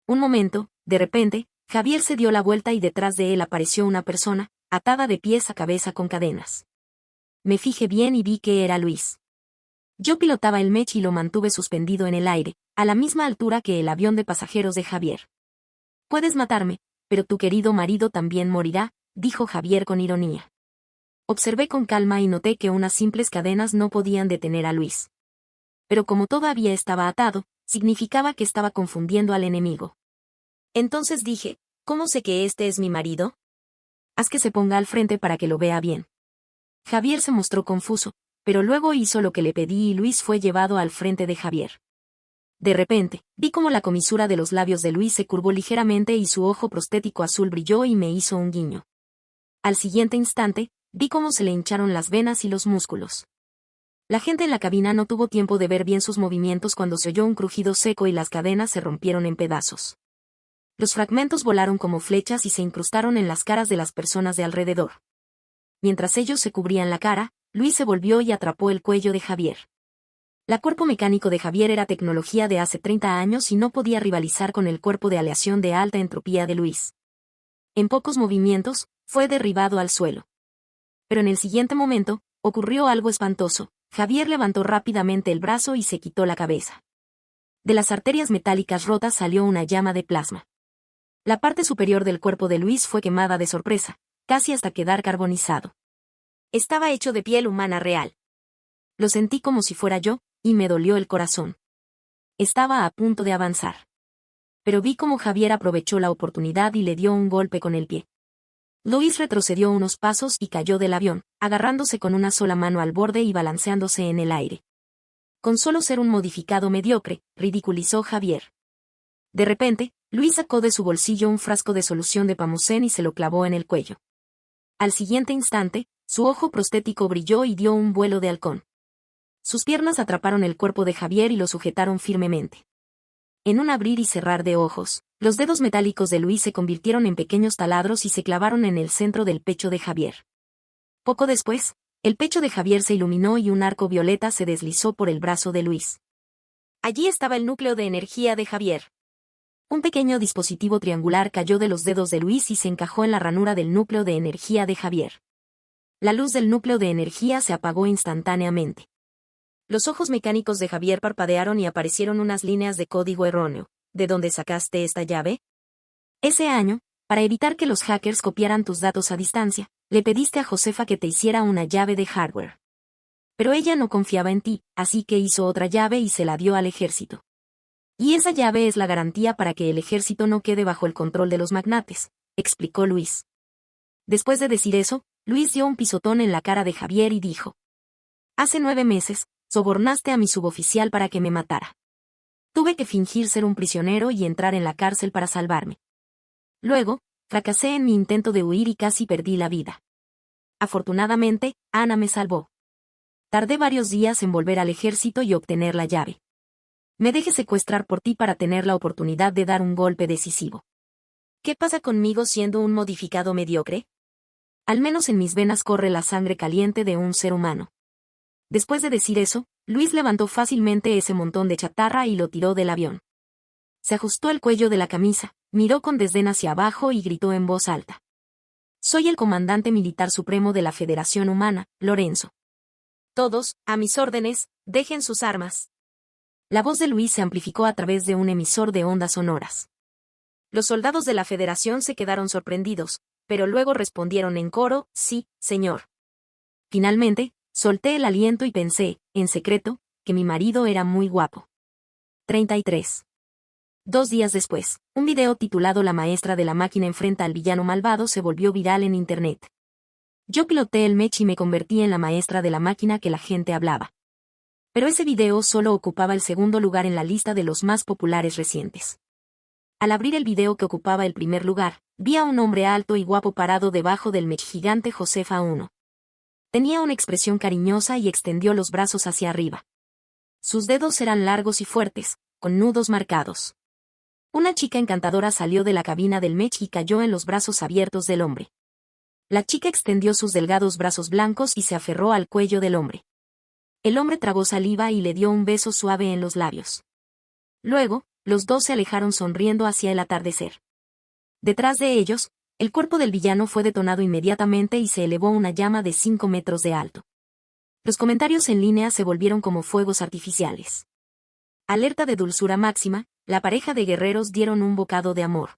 Un momento, de repente, Javier se dio la vuelta y detrás de él apareció una persona, atada de pies a cabeza con cadenas. Me fijé bien y vi que era Luis. Yo pilotaba el mech y lo mantuve suspendido en el aire, a la misma altura que el avión de pasajeros de Javier. Puedes matarme, pero tu querido marido también morirá, dijo Javier con ironía. Observé con calma y noté que unas simples cadenas no podían detener a Luis. Pero como todavía estaba atado, significaba que estaba confundiendo al enemigo. Entonces dije, ¿cómo sé que este es mi marido? Haz que se ponga al frente para que lo vea bien. Javier se mostró confuso, pero luego hizo lo que le pedí y Luis fue llevado al frente de Javier. De repente, vi como la comisura de los labios de Luis se curvó ligeramente y su ojo prostético azul brilló y me hizo un guiño. Al siguiente instante, vi cómo se le hincharon las venas y los músculos. La gente en la cabina no tuvo tiempo de ver bien sus movimientos cuando se oyó un crujido seco y las cadenas se rompieron en pedazos. Los fragmentos volaron como flechas y se incrustaron en las caras de las personas de alrededor. Mientras ellos se cubrían la cara, Luis se volvió y atrapó el cuello de Javier. El cuerpo mecánico de Javier era tecnología de hace 30 años y no podía rivalizar con el cuerpo de aleación de alta entropía de Luis. En pocos movimientos, fue derribado al suelo. Pero en el siguiente momento, ocurrió algo espantoso. Javier levantó rápidamente el brazo y se quitó la cabeza. De las arterias metálicas rotas salió una llama de plasma. La parte superior del cuerpo de Luis fue quemada de sorpresa, casi hasta quedar carbonizado. Estaba hecho de piel humana real. Lo sentí como si fuera yo, y me dolió el corazón. Estaba a punto de avanzar. Pero vi cómo Javier aprovechó la oportunidad y le dio un golpe con el pie. Luis retrocedió unos pasos y cayó del avión, agarrándose con una sola mano al borde y balanceándose en el aire. Con solo ser un modificado mediocre, ridiculizó Javier. De repente, Luis sacó de su bolsillo un frasco de solución de Pamucén y se lo clavó en el cuello. Al siguiente instante, su ojo prostético brilló y dio un vuelo de halcón. Sus piernas atraparon el cuerpo de Javier y lo sujetaron firmemente. En un abrir y cerrar de ojos, los dedos metálicos de Luis se convirtieron en pequeños taladros y se clavaron en el centro del pecho de Javier. Poco después, el pecho de Javier se iluminó y un arco violeta se deslizó por el brazo de Luis. Allí estaba el núcleo de energía de Javier. Un pequeño dispositivo triangular cayó de los dedos de Luis y se encajó en la ranura del núcleo de energía de Javier. La luz del núcleo de energía se apagó instantáneamente. Los ojos mecánicos de Javier parpadearon y aparecieron unas líneas de código erróneo. ¿De dónde sacaste esta llave? Ese año, para evitar que los hackers copiaran tus datos a distancia, le pediste a Josefa que te hiciera una llave de hardware. Pero ella no confiaba en ti, así que hizo otra llave y se la dio al ejército. Y esa llave es la garantía para que el ejército no quede bajo el control de los magnates, explicó Luis. Después de decir eso, Luis dio un pisotón en la cara de Javier y dijo: Hace 9 meses, sobornaste a mi suboficial para que me matara. Tuve que fingir ser un prisionero y entrar en la cárcel para salvarme. Luego, fracasé en mi intento de huir y casi perdí la vida. Afortunadamente, Ana me salvó. Tardé varios días en volver al ejército y obtener la llave. Me dejé secuestrar por ti para tener la oportunidad de dar un golpe decisivo. ¿Qué pasa conmigo siendo un modificado mediocre? Al menos en mis venas corre la sangre caliente de un ser humano. Después de decir eso, Luis levantó fácilmente ese montón de chatarra y lo tiró del avión. Se ajustó el cuello de la camisa, miró con desdén hacia abajo y gritó en voz alta: Soy el comandante militar supremo de la Federación Humana, Lorenzo. Todos, a mis órdenes, dejen sus armas. La voz de Luis se amplificó a través de un emisor de ondas sonoras. Los soldados de la Federación se quedaron sorprendidos, pero luego respondieron en coro: sí, señor. Finalmente, solté el aliento y pensé, en secreto, que mi marido era muy guapo. 33. 2 días después, un video titulado La maestra de la máquina enfrenta al villano malvado se volvió viral en internet. Yo piloté el mech y me convertí en la maestra de la máquina que la gente hablaba. Pero ese video solo ocupaba el segundo lugar en la lista de los más populares recientes. Al abrir el video que ocupaba el primer lugar, vi a un hombre alto y guapo parado debajo del mech gigante Josefa 1. Tenía una expresión cariñosa y extendió los brazos hacia arriba. Sus dedos eran largos y fuertes, con nudos marcados. Una chica encantadora salió de la cabina del mech y cayó en los brazos abiertos del hombre. La chica extendió sus delgados brazos blancos y se aferró al cuello del hombre. El hombre tragó saliva y le dio un beso suave en los labios. Luego, los dos se alejaron sonriendo hacia el atardecer. Detrás de ellos, el cuerpo del villano fue detonado inmediatamente y se elevó una llama de 5 metros de alto. Los comentarios en línea se volvieron como fuegos artificiales. Alerta de dulzura máxima, la pareja de guerreros dieron un bocado de amor.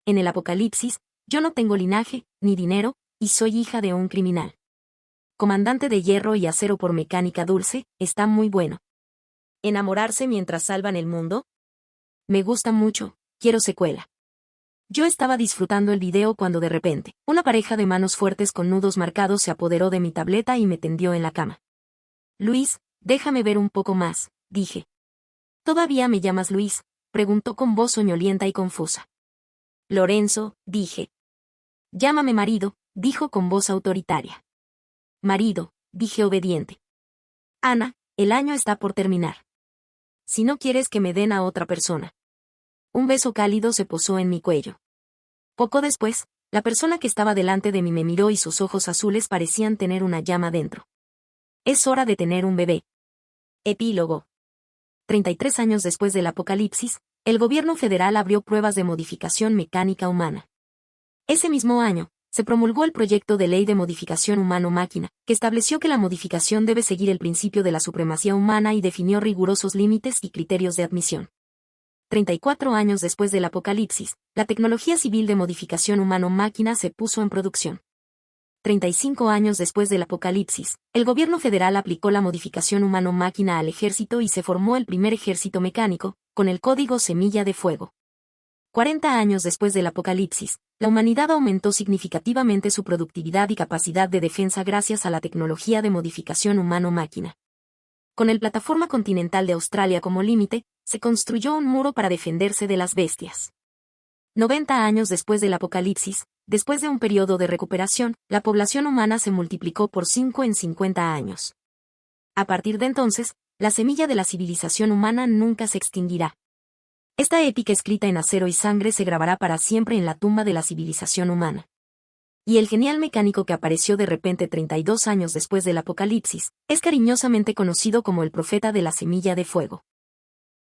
En el apocalipsis, yo no tengo linaje, ni dinero, y soy hija de un criminal. Comandante de hierro y acero por mecánica dulce, está muy bueno. ¿Enamorarse mientras salvan el mundo? Me gusta mucho, quiero secuela. Yo estaba disfrutando el video cuando de repente, una pareja de manos fuertes con nudos marcados se apoderó de mi tableta y me tendió en la cama. Luis, déjame ver un poco más, dije. ¿Todavía me llamas Luis?, preguntó con voz soñolienta y confusa. Lorenzo, dije. Llámame marido, dijo con voz autoritaria. Marido, dije obediente. Ana, el año está por terminar. Si no quieres que me den a otra persona. Un beso cálido se posó en mi cuello. Poco después, la persona que estaba delante de mí me miró y sus ojos azules parecían tener una llama dentro. Es hora de tener un bebé. Epílogo. 33 años después del apocalipsis, el gobierno federal abrió pruebas de modificación mecánica humana. Ese mismo año, se promulgó el proyecto de ley de modificación humano-máquina, que estableció que la modificación debe seguir el principio de la supremacía humana y definió rigurosos límites y criterios de admisión. 34 años después del apocalipsis, la tecnología civil de modificación humano-máquina se puso en producción. 35 años después del apocalipsis, el gobierno federal aplicó la modificación humano-máquina al ejército y se formó el primer ejército mecánico, con el código Semilla de Fuego. 40 años después del apocalipsis, la humanidad aumentó significativamente su productividad y capacidad de defensa gracias a la tecnología de modificación humano-máquina. Con el plataforma continental de Australia como límite, se construyó un muro para defenderse de las bestias. 90 años después del apocalipsis, después de un periodo de recuperación, la población humana se multiplicó por 5 en 50 años. A partir de entonces, la semilla de la civilización humana nunca se extinguirá. Esta épica escrita en acero y sangre se grabará para siempre en la tumba de la civilización humana. Y el genial mecánico que apareció de repente 32 años después del apocalipsis, es cariñosamente conocido como el profeta de la semilla de fuego.